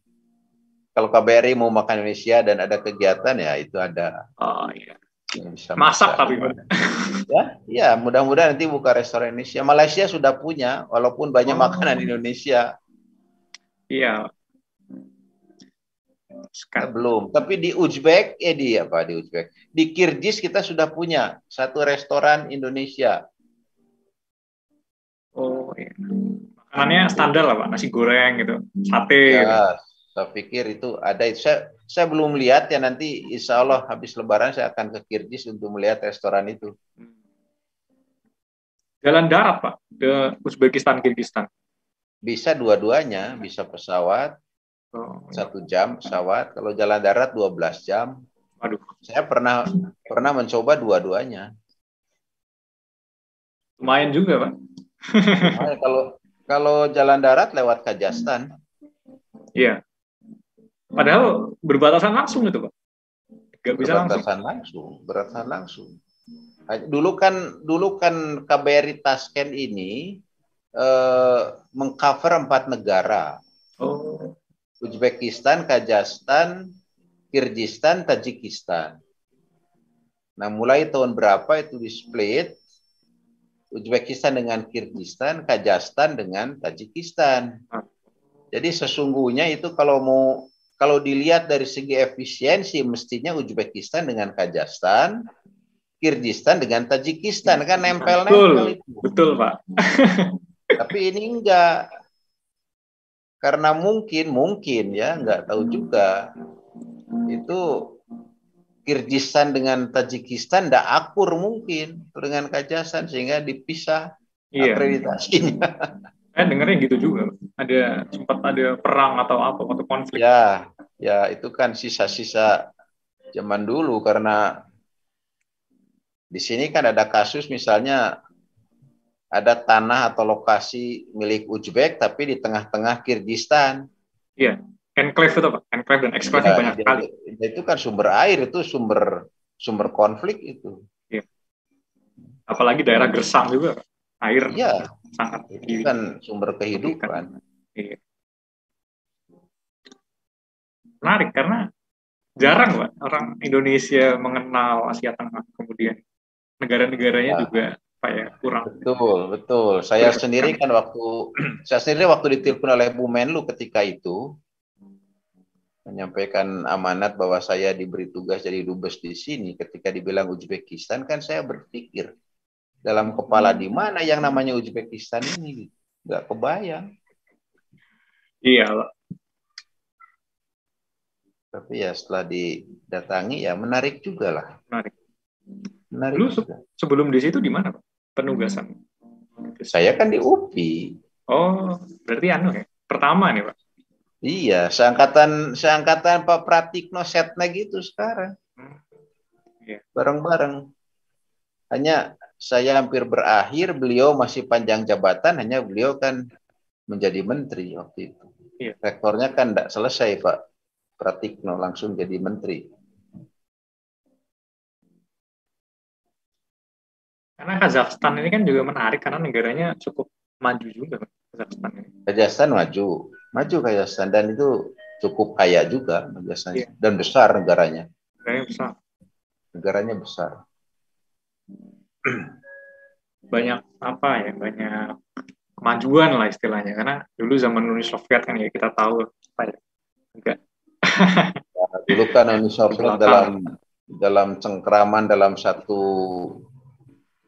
Kalau KBRI mau makan Indonesia dan ada kegiatan ya itu ada. Oh, iya. Bisa Masak tapi, Pak. Ya, mudah-mudahan nanti buka restoran Indonesia. Malaysia sudah punya, walaupun banyak makanan Indonesia. Iya. Belum. Tapi di Uzbek, di Kirgiz kita sudah punya satu restoran Indonesia. Oh, iya. Makanannya standar lah, Pak. Nasi goreng gitu, sate Ya, gitu. saya pikir itu ada. Saya belum lihat ya, nanti insya Allah habis Lebaran saya akan ke Kirgiz untuk melihat restoran itu. Jalan darat, Pak, ke Uzbekistan, Kirgistan. Bisa dua-duanya, bisa pesawat, 1 jam pesawat. Kalau jalan darat 12 jam. Waduh. Saya pernah mencoba dua-duanya. Lumayan juga, Pak. Kalau jalan darat lewat Kazakhstan. Iya. Padahal berbatasan langsung itu, Pak. Nggak bisa Berbatasan langsung. Dulu kan KBRI Tashkent ini mengcover 4 negara. Oh. Uzbekistan, Kazakhstan, Kirgistan, Tajikistan. Nah, mulai tahun berapa itu di-split? Uzbekistan dengan Kirgistan, Kazakhstan dengan Tajikistan. Jadi sesungguhnya itu kalau dilihat dari segi efisiensi mestinya Uzbekistan dengan Kazakhstan, Kirgistan dengan Tajikistan kan nempel-nempel itu. Betul, Pak. Tapi ini enggak. Karena mungkin ya, enggak tahu juga. Itu Kirgistan dengan Tajikistan enggak akur mungkin dengan Kazakhstan sehingga dipisah akreditasinya. Saya dengarnya gitu juga. Sempat ada perang atau apa, atau konflik. Ya itu kan sisa-sisa zaman dulu karena di sini kan ada kasus misalnya ada tanah atau lokasi milik Uzbek tapi di tengah-tengah Kirgistan. Iya, enclave itu, Pak. Enclave dan exclave banyak sekali. Itu kan sumber air, itu sumber konflik itu. Iya. Apalagi daerah gersang juga, air Iya, sangat itu kan sumber kehidupan. Iya. Menarik karena jarang Pak orang Indonesia mengenal Asia Tengah, kemudian negara-negaranya Ya, juga apa ya kurang betul, betul. bersihkan. Saya sendiri waktu ditelepon oleh Bu Menlu ketika itu menyampaikan amanat bahwa saya diberi tugas jadi dubes di sini. Ketika dibilang Uzbekistan, kan saya berpikir dalam kepala di mana yang namanya Uzbekistan ini, nggak kebayang. Iya Pak. Tapi ya setelah didatangi ya menarik juga lah, Menarik. menarik Dulu juga. sebelum di situ di mana Pak penugasan? Saya kan di UPI. Oh, berarti anu ya pertama nih Pak. Iya, seangkatan Pak Pratikno Setna gitu sekarang. Hmm, iya. Bareng-bareng. Hanya saya hampir berakhir, beliau masih panjang jabatan, hanya beliau kan menjadi menteri waktu itu. Iya. Rektornya kan tidak selesai Pak Pratikno, langsung jadi menteri. Karena Kazakhstan ini kan juga menarik karena negaranya cukup maju juga Pak, Kazakhstan ini. Kazakhstan maju Kazakhstan, dan itu cukup kaya juga Kazakhstan, Iya. dan besar negaranya. Negaranya besar. Negaranya besar. Banyak apa ya, banyak kemajuan lah istilahnya. Karena dulu zaman Uni Soviet kan ya kita tahu apa ya, enggak Dulu kan Uni di Soviet belakang. dalam cengkraman, dalam satu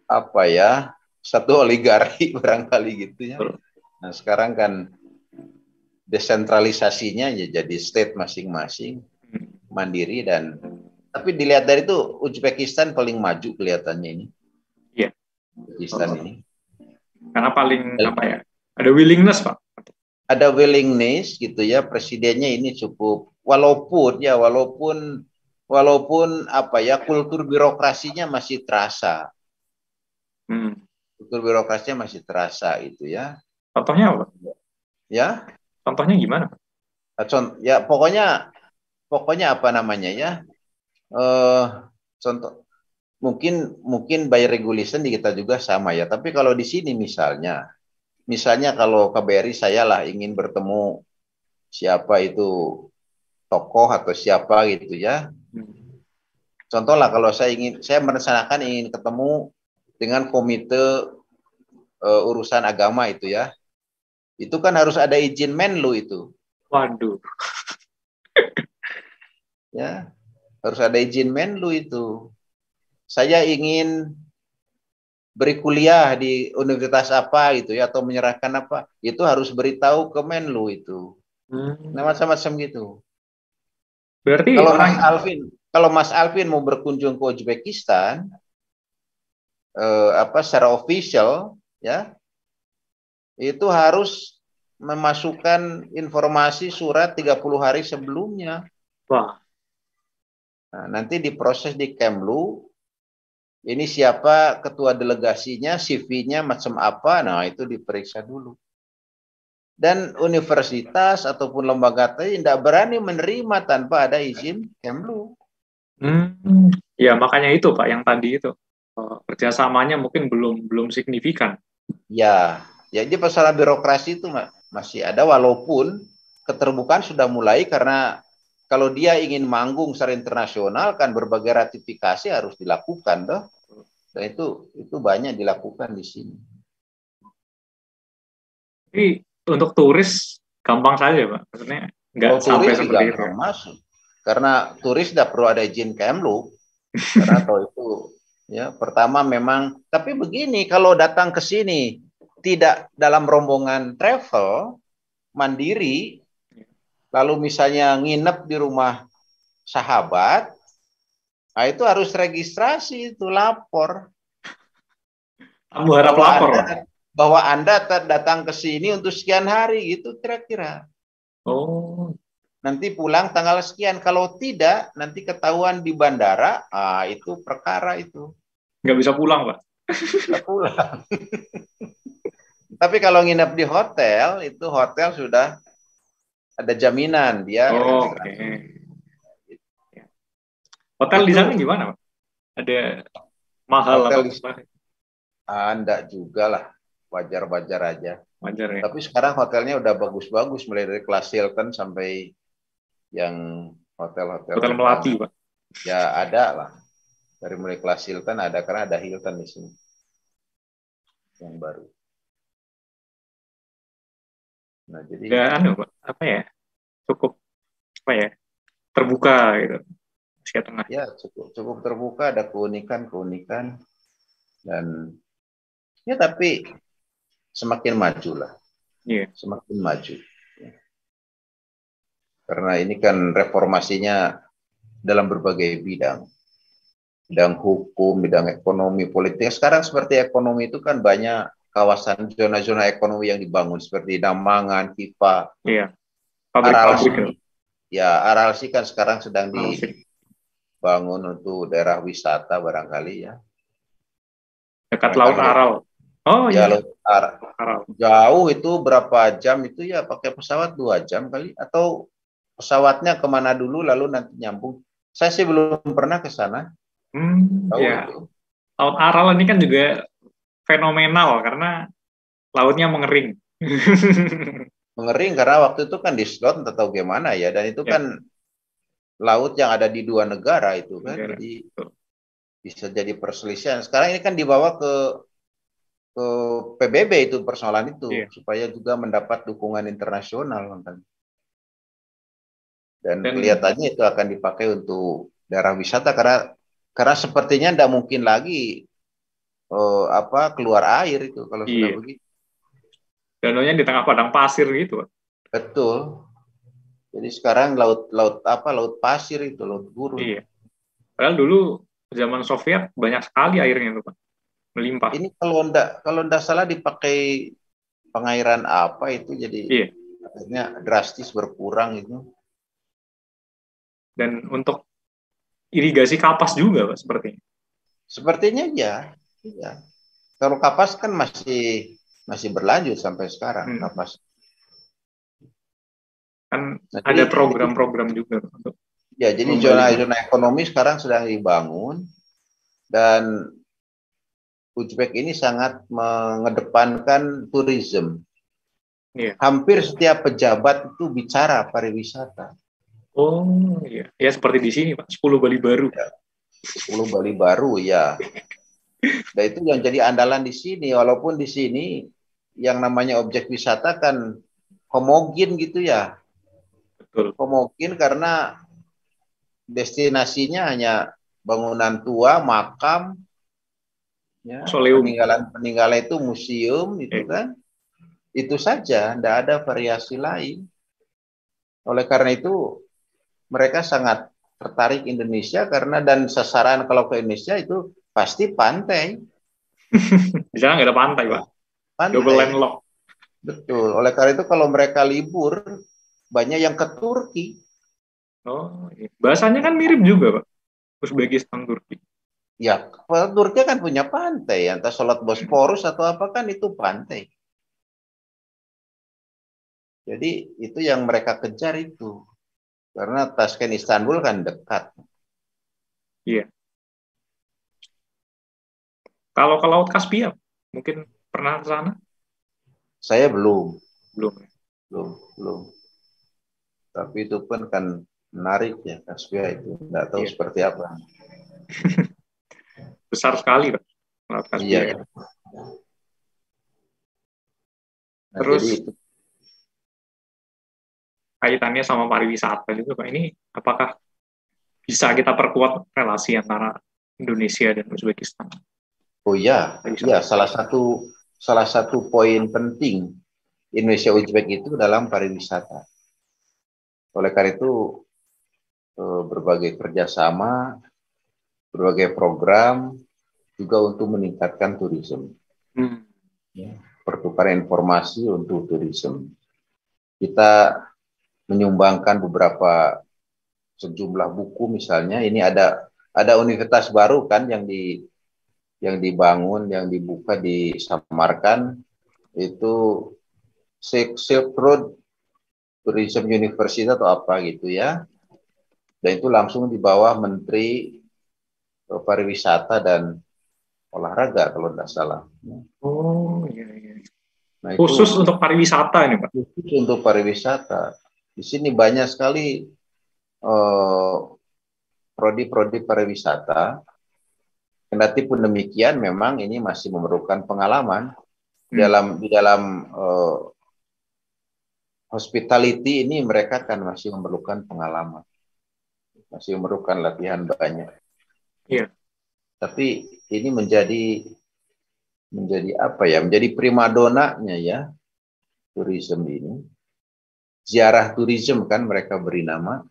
apa ya, satu oligarki barangkali gitu ya. Nah sekarang kan desentralisasinya ya jadi state masing-masing, mandiri, dan tapi dilihat dari itu Uzbekistan paling maju kelihatannya ini. Iya. Uzbekistan ini. Karena paling apa ya, ada willingness Pak. Ada willingness gitu ya, presidennya ini cukup, walaupun apa ya, kultur birokrasinya masih terasa. Kultur birokrasinya masih terasa itu ya. Contohnya apa? Ya. Contohnya gimana? Ya pokoknya apa namanya ya? Contoh mungkin by regulation di kita juga sama ya. Tapi kalau di sini misalnya kalau KBRI saya lah ingin bertemu siapa itu tokoh atau siapa gitu ya. Contoh lah kalau saya merencanakan ingin ketemu dengan komite urusan agama itu ya. Itu kan harus ada izin Menlu itu. Waduh. Ya, harus ada izin Menlu itu. Saya ingin beri kuliah di universitas apa gitu ya, atau menyerahkan apa, itu harus beritahu ke Menlu itu. Nah, macam-macam gitu. Berarti Kalau orang Mas Alvin mau berkunjung ke Uzbekistan secara official ya, itu harus memasukkan informasi surat 30 hari sebelumnya. wah, Nah, nanti diproses di Kemlu. Ini siapa ketua delegasinya, CV-nya macam apa, nah itu diperiksa dulu. Dan universitas ataupun lembaga tidak berani menerima tanpa ada izin Kemlu. ya makanya itu Pak, yang tadi itu kerjasamanya mungkin belum signifikan. Ya, jadi persoalan birokrasi itu masih ada, walaupun keterbukaan sudah mulai, karena kalau dia ingin manggung secara internasional kan berbagai ratifikasi harus dilakukan, toh. Dan itu banyak dilakukan di sini. Jadi untuk turis gampang saja Pak, maksudnya nggak Kalau sampai turis seperti itu. gampang masuk, karena turis tidak perlu ada izin Kemlu, karena atau itu ya pertama memang. Tapi begini, kalau datang ke sini tidak dalam rombongan travel mandiri, lalu misalnya nginep di rumah sahabat, nah itu harus registrasi, itu lapor Kamu harap bahwa lapor Pak. Anda datang ke sini untuk sekian hari, gitu kira-kira. Oh, Nanti pulang tanggal sekian. Kalau tidak, nanti ketahuan di bandara, itu perkara itu. nggak bisa pulang Pak. Nggak pulang. Tapi kalau nginep di hotel, itu hotel sudah ada jaminan dia Oke. registrasi. Hotel di Itu sana gimana Pak? Ada mahal hotel apa? di, Enggak juga lah, wajar-wajar aja. Wajar ya. Tapi sekarang hotelnya udah bagus-bagus, mulai dari kelas Hilton sampai yang hotel-hotel Hotel bintang. Melati, Pak. Ya ada lah, dari mulai kelas Hilton ada, karena ada Hilton di sini yang baru. Nah jadi Udah Pak, apa ya? Cukup apa ya? Terbuka gitu. Asia Tengah. ya cukup terbuka, ada keunikan-keunikan, dan ya tapi semakin maju lah, Iya. semakin maju. Karena ini kan reformasinya dalam berbagai bidang. Bidang hukum, bidang ekonomi, politik. Sekarang seperti ekonomi itu kan banyak kawasan zona-zona ekonomi yang dibangun seperti Damangan, Kipa, Iya. Pabrik-pabrik gitu. Aralsi. Ya, Aralsi kan sekarang sedang Aralsi. dibangun untuk daerah wisata barangkali ya. Dekat Karena kan Laut Aral. Oh ya iya. Laut Aral. jauh itu berapa jam itu ya, pakai pesawat 2 jam kali, atau pesawatnya kemana dulu lalu nanti nyambung. Saya sih belum pernah ke sana. Jauh Ya. itu. Laut Aral ini kan juga fenomenal karena lautnya mengering. Mengering karena waktu itu kan di slot atau gimana ya, dan itu Ya, kan laut yang ada di dua negara itu kan, negara. jadi Betul. bisa jadi perselisihan. Sekarang ini kan dibawa ke PBB itu, persoalan itu, Iya. supaya juga mendapat dukungan internasional kan. Dan Dan kelihatannya itu akan dipakai untuk daerah wisata, karena sepertinya tidak mungkin lagi keluar air itu kalau sudah iya, begitu. danaunya di tengah padang pasir gitu, Pak. Betul. Jadi sekarang laut pasir itu, laut gurun. Iya. Padahal dulu zaman Soviet banyak sekali airnya tuh, Pak. Melimpah. Ini kalau ndak salah dipakai pengairan apa itu, jadi Iya. akhirnya drastis berkurang itu. Dan untuk irigasi kapas juga, Pak, sepertinya. Sepertinya ya. Ya. Kalau kapas kan masih berlanjut sampai sekarang Hmm. kapas. Kan Nah, ada program-program juga untuk jadi mengembalikan. zona-zona ekonomi sekarang sedang dibangun, dan Uzbek ini sangat mengedepankan turisme. Iya. Hampir setiap pejabat itu bicara pariwisata. Oh, iya. Ya seperti di sini, Pak. 10 Bali baru. Ya, 10 Bali baru ya. Dan itu yang jadi andalan di sini, walaupun di sini yang namanya objek wisata kan homogen gitu ya. Betul. Homogen karena destinasinya hanya bangunan tua, makam, ya, Mausoleum. peninggalan-peninggalan itu, museum itu Eh. kan. Itu saja, tidak ada variasi lain. Oleh karena itu mereka sangat tertarik Indonesia, karena dan sasaran kalau ke Indonesia itu pasti pantai. Di sana nggak ada pantai, Pak. Double Pantai. landlock. Betul. Oleh karena itu kalau mereka libur, banyak yang ke Turki. Oh, iya. Bahasanya kan mirip juga, Pak. Uzbekistan, Turki. Ya, Turki kan punya pantai, entah Sholat Bosporus atau apa kan itu pantai. Jadi itu yang mereka kejar itu. Karena Tashkent Istanbul kan dekat. Iya. Kalau ke Laut Kaspia, mungkin pernah ke sana? Saya belum, Belum. belum, belum. Tapi itu pun kan menarik ya, Kaspia itu. Nggak tahu Iya. seperti apa. Besar sekali, Pak. Laut Iya, Kaspia. ya. Nah, Terus jadi itu kaitannya sama pariwisata juga, Pak. Ini apakah bisa kita perkuat relasi antara Indonesia dan Uzbekistan? oh ya, ya, Pariwisata. salah satu poin penting Indonesia Uzbek itu dalam pariwisata. Oleh karena itu berbagai kerjasama, berbagai program juga untuk meningkatkan turisme. Hmm. Ya, pertukaran informasi untuk turisme. Kita menyumbangkan sejumlah buku, misalnya ini ada universitas baru kan yang dibangun, yang dibuka di Samarkand, itu Silk Road Tourism University atau apa gitu ya. Dan itu langsung di bawah Menteri Pariwisata dan olahraga kalau tidak salah. Oh iya, iya. Nah, Khusus itu untuk pariwisata ini Pak. khusus untuk pariwisata. Di sini banyak sekali prodi-prodi pariwisata. Kendati pun demikian, memang ini masih memerlukan pengalaman di dalam hospitality ini. Mereka kan masih memerlukan pengalaman, masih memerlukan latihan banyak. Iya. Tapi ini menjadi apa ya? Menjadi primadonanya ya, tourism ini. Ziarah tourism kan mereka beri nama,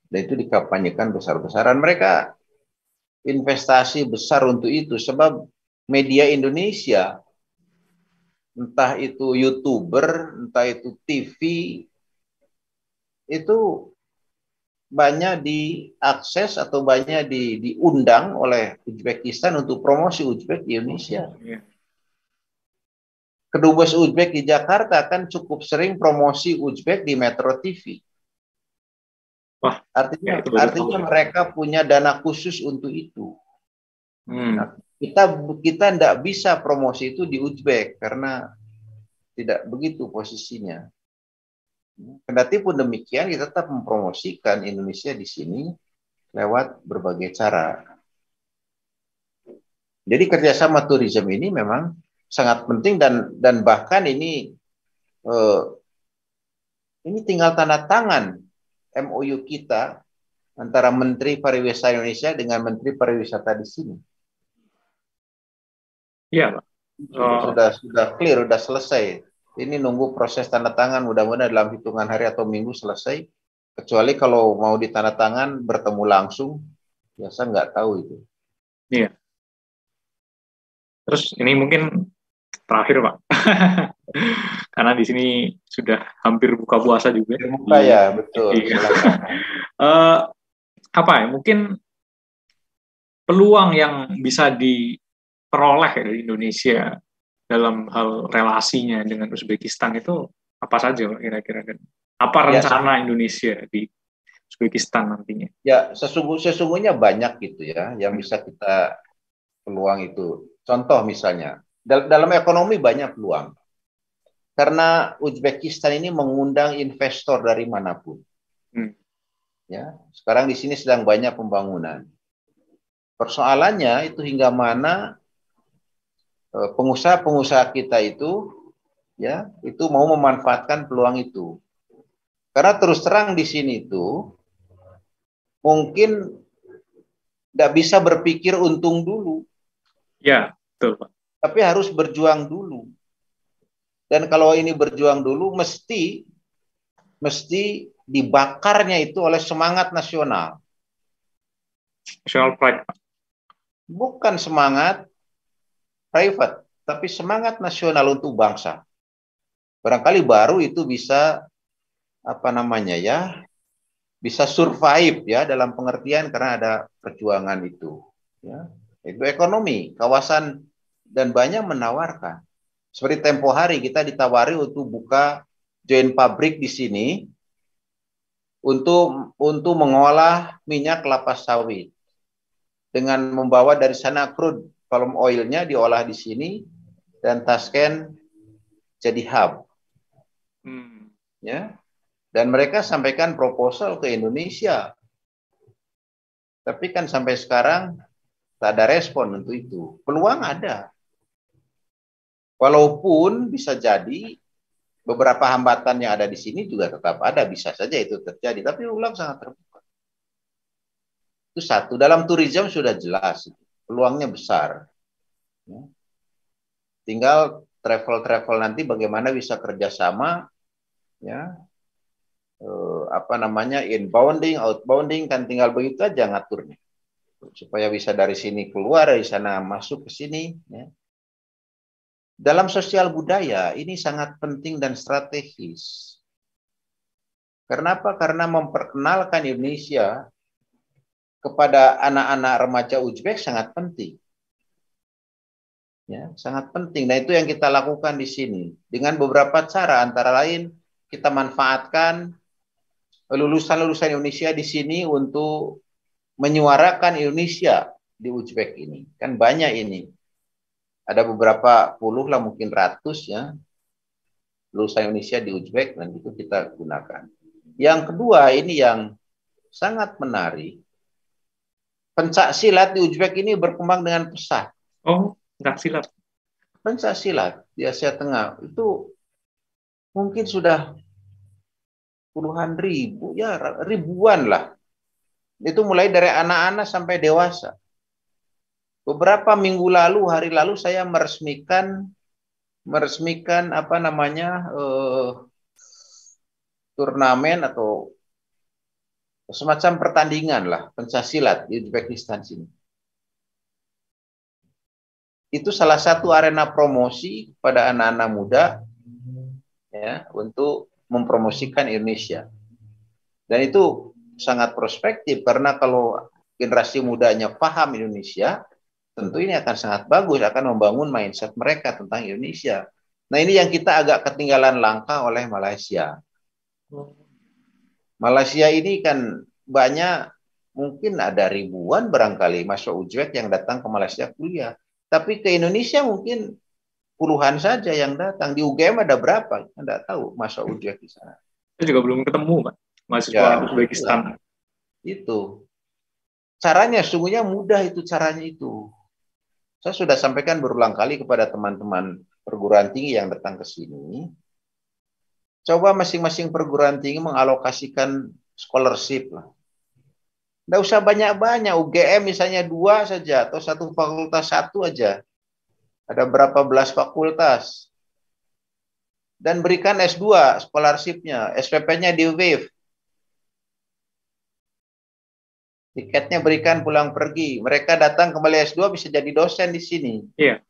dan itu dikampanyekan besar-besaran. Mereka investasi besar untuk itu, sebab media Indonesia, entah itu YouTuber, entah itu TV, itu banyak diakses atau banyak diundang oleh Uzbekistan untuk promosi Uzbek di Indonesia. Iya. Kedubes Uzbek di Jakarta kan cukup sering promosi Uzbek di Metro TV. Wah, ya itu Artinya mereka punya dana khusus untuk itu. Nah, kita tidak bisa promosi itu di Uzbek karena tidak begitu posisinya. Kendati pun demikian, kita tetap mempromosikan Indonesia di sini lewat berbagai cara. Jadi kerjasama tourism ini memang sangat penting, dan bahkan ini tinggal tanda tangan MOU kita antara Menteri Pariwisata Indonesia dengan Menteri Pariwisata di sini. Iya, Pak. Sudah clear, sudah selesai. Ini nunggu proses tanda tangan, mudah-mudahan dalam hitungan hari atau minggu selesai. Kecuali kalau mau ditanda tangan bertemu langsung, ya saya nggak tahu itu. Iya. Terus ini mungkin terakhir Pak, karena di sini sudah hampir buka puasa juga. Buka ya, betul. Iya. Apa ya? Mungkin peluang yang bisa diperoleh dari Indonesia dalam hal relasinya dengan Uzbekistan itu apa saja kira-kira, dan apa rencana Indonesia di Uzbekistan nantinya? Ya, sesungguhnya banyak gitu ya yang bisa kita peluang itu. Contoh misalnya, dalam ekonomi banyak peluang. Karena Uzbekistan ini mengundang investor dari manapun. Ya, sekarang di sini sedang banyak pembangunan. Persoalannya itu hingga mana pengusaha-pengusaha kita itu ya itu mau memanfaatkan peluang itu. Karena terus terang di sini itu mungkin tidak bisa berpikir untung dulu. Ya, betul Pak. Tapi harus berjuang dulu. Dan kalau ini berjuang dulu mesti dibakarnya itu oleh semangat nasional. National pride, Pak. Bukan semangat private, tapi semangat nasional untuk bangsa. Barangkali baru itu bisa bisa survive ya, dalam pengertian karena ada perjuangan itu. Ya, itu ekonomi, kawasan, dan banyak menawarkan. Seperti tempo hari kita ditawari untuk buka joint pabrik di sini untuk mengolah minyak kelapa sawit dengan membawa dari sana crude palm oilnya diolah di sini dan Tashkent jadi hub. Ya. Dan mereka sampaikan proposal ke Indonesia. Tapi kan sampai sekarang tak ada respon untuk itu. Peluang ada. Walaupun bisa jadi beberapa hambatan yang ada di sini juga tetap ada, bisa saja itu terjadi. Tapi peluang sangat terbuka. Itu satu. Dalam tourism sudah jelas, peluangnya besar. Ya. Tinggal travel nanti bagaimana bisa kerjasama, ya, inbounding, outbounding, kan tinggal begitu aja ngaturnya supaya bisa dari sini keluar, dari sana masuk ke sini. Ya. Dalam sosial budaya ini sangat penting dan strategis. Kenapa? Karena memperkenalkan Indonesia kepada anak-anak remaja Uzbek sangat penting. Ya, sangat penting. Nah, itu yang kita lakukan di sini dengan beberapa cara, antara lain kita manfaatkan lulusan-lulusan Indonesia di sini untuk menyuarakan Indonesia di Uzbek ini. Kan banyak ini. ada beberapa puluh lah, mungkin ratus ya, lulusan Indonesia di Uzbek, dan itu kita gunakan. Yang kedua, ini yang sangat menarik. Pencak silat di Uzbek ini berkembang dengan pesat. Oh, pencak silat. Pencak silat di Asia Tengah itu mungkin sudah puluhan ribu, ya ribuan lah. Itu mulai dari anak-anak sampai dewasa. Beberapa minggu lalu, hari lalu saya meresmikan apa namanya, turnamen atau semacam pertandingan lah pencaksilat di Uzbekistan sini. Itu salah satu arena promosi kepada anak-anak muda ya, untuk mempromosikan Indonesia. Dan itu sangat prospektif karena kalau generasi mudanya paham Indonesia, tentu ini akan sangat bagus, akan membangun mindset mereka tentang Indonesia. Nah, ini yang kita agak ketinggalan langkah oleh Malaysia. Malaysia ini kan banyak, mungkin ada ribuan barangkali mahasiswa Uzbek yang datang ke Malaysia kuliah. Tapi ke Indonesia mungkin puluhan saja yang datang. Di UGM ada berapa? Anda tahu mahasiswa Uzbek di sana. Saya juga belum ketemu, Pak, mahasiswa Ya, Uzbekistan. itu. Caranya sungguhnya mudah, itu caranya itu. Saya sudah sampaikan berulang kali kepada teman-teman perguruan tinggi yang datang ke sini. Coba masing-masing perguruan tinggi mengalokasikan scholarship lah. Nggak usah banyak-banyak. UGM misalnya 2 saja atau satu fakultas 1 aja. Ada berapa belas fakultas. Dan berikan S2 scholarship-nya, SPP-nya di waive. Tiketnya berikan pulang pergi. Mereka datang kembali S2 bisa jadi dosen di sini. Iya.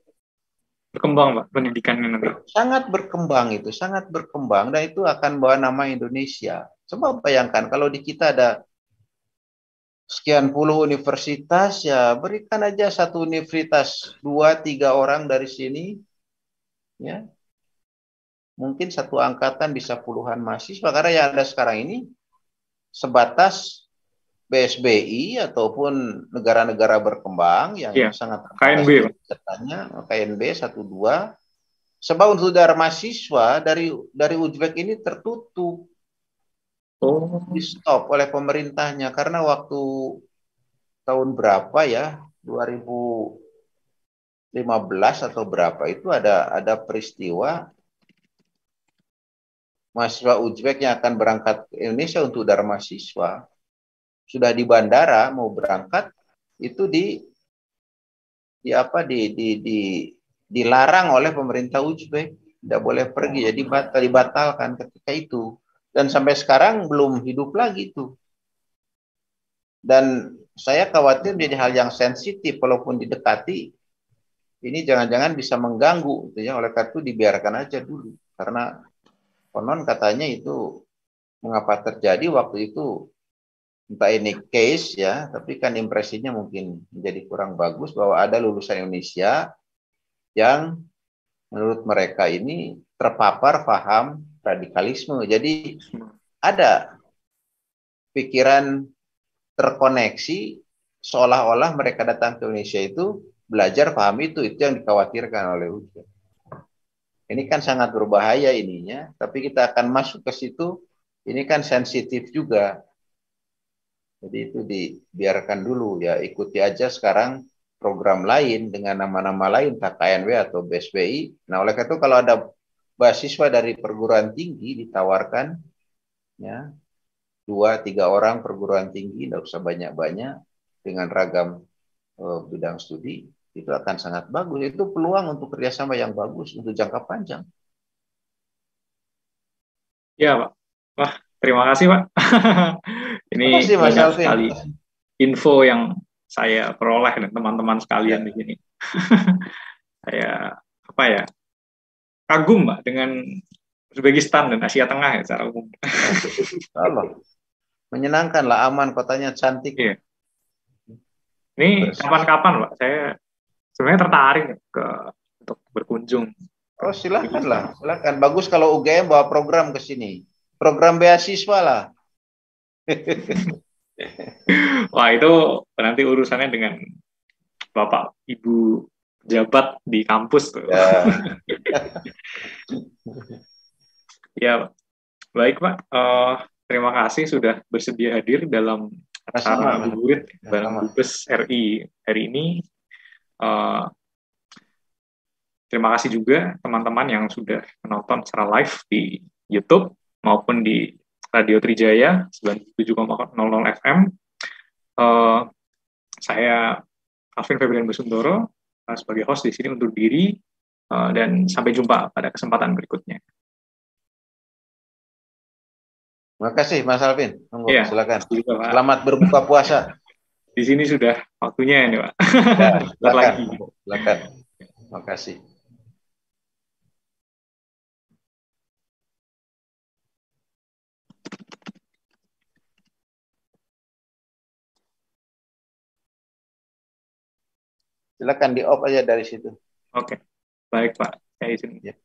Berkembang, Pak, pendidikannya nanti. Sangat berkembang itu, sangat berkembang, dan itu akan bawa nama Indonesia. Coba bayangkan kalau di kita ada sekian puluh universitas, ya berikan aja satu universitas 2-3 orang dari sini, ya mungkin satu angkatan bisa puluhan mahasiswa. Karena yang ada sekarang ini sebatas BSBI ataupun negara-negara berkembang yang sangat KNB, katanya KNB 1-2. Sebab untuk dari mahasiswa dari Uzbek ini tertutup. Di stop oleh pemerintahnya karena waktu tahun berapa ya, 2015 atau berapa itu ada peristiwa mahasiswa Uzbek yang akan berangkat ke Indonesia untuk darah mahasiswa sudah di bandara mau berangkat itu dilarang oleh pemerintah Uzbek, tidak boleh pergi, jadi dibatalkan ketika itu. Dan sampai sekarang belum hidup lagi itu. Dan saya khawatir menjadi hal yang sensitif, walaupun didekati, ini jangan-jangan bisa mengganggu, gitu ya. Oleh karena itu dibiarkan aja dulu. Karena konon katanya itu mengapa terjadi waktu itu, entah ini case ya, tapi kan impresinya mungkin menjadi kurang bagus bahwa ada lulusan Indonesia yang menurut mereka ini terpapar paham radikalisme. Jadi ada pikiran terkoneksi seolah-olah mereka datang ke Indonesia itu belajar paham itu yang dikhawatirkan oleh Uzbek. Ini kan sangat berbahaya ininya, tapi kita akan masuk ke situ, ini kan sensitif juga. Jadi itu dibiarkan dulu ya, ikuti aja sekarang program lain dengan nama-nama lain, KNW atau BSBI. Nah, oleh karena itu kalau ada beasiswa dari perguruan tinggi ditawarkan ya 2-3 orang perguruan tinggi, tidak usah banyak-banyak, dengan ragam bidang studi, itu akan sangat bagus. Itu peluang untuk kerjasama yang bagus untuk jangka panjang. Ya, Pak. Wah, terima kasih, Pak. Ini banyak sekali info yang saya peroleh dan teman-teman sekalian di sini. Saya kagum, Pak, dengan Uzbekistan dan Asia Tengah ya secara umum. Menyenangkan lah, aman, kotanya cantik. Iya. Ini kapan-kapan, Pak, saya sebenarnya tertarik untuk berkunjung. Oh, silakanlah, silakan. Bagus kalau UGM bawa program ke sini. Program beasiswa lah. Wah, itu nanti urusannya dengan Bapak Ibu jabat di kampus tuh. Ya. Ya, baik Pak. Terima kasih sudah bersedia hadir dalam acara Ngabuburit bareng Dubes RI hari ini. Terima kasih juga teman-teman yang sudah menonton secara live di YouTube maupun di Radio Trijaya 97,00 FM. Saya Alvin Febrian Besundoro sebagai host di sini undur diri dan sampai jumpa pada kesempatan berikutnya. Terima kasih Mas Alvin. Ya, silakan. Selamat berbuka puasa. Di sini sudah waktunya ini Pak. Ya, silakan. Terima kasih. Silakan di off aja dari situ. Oke, baik Pak. Saya izin. Ya.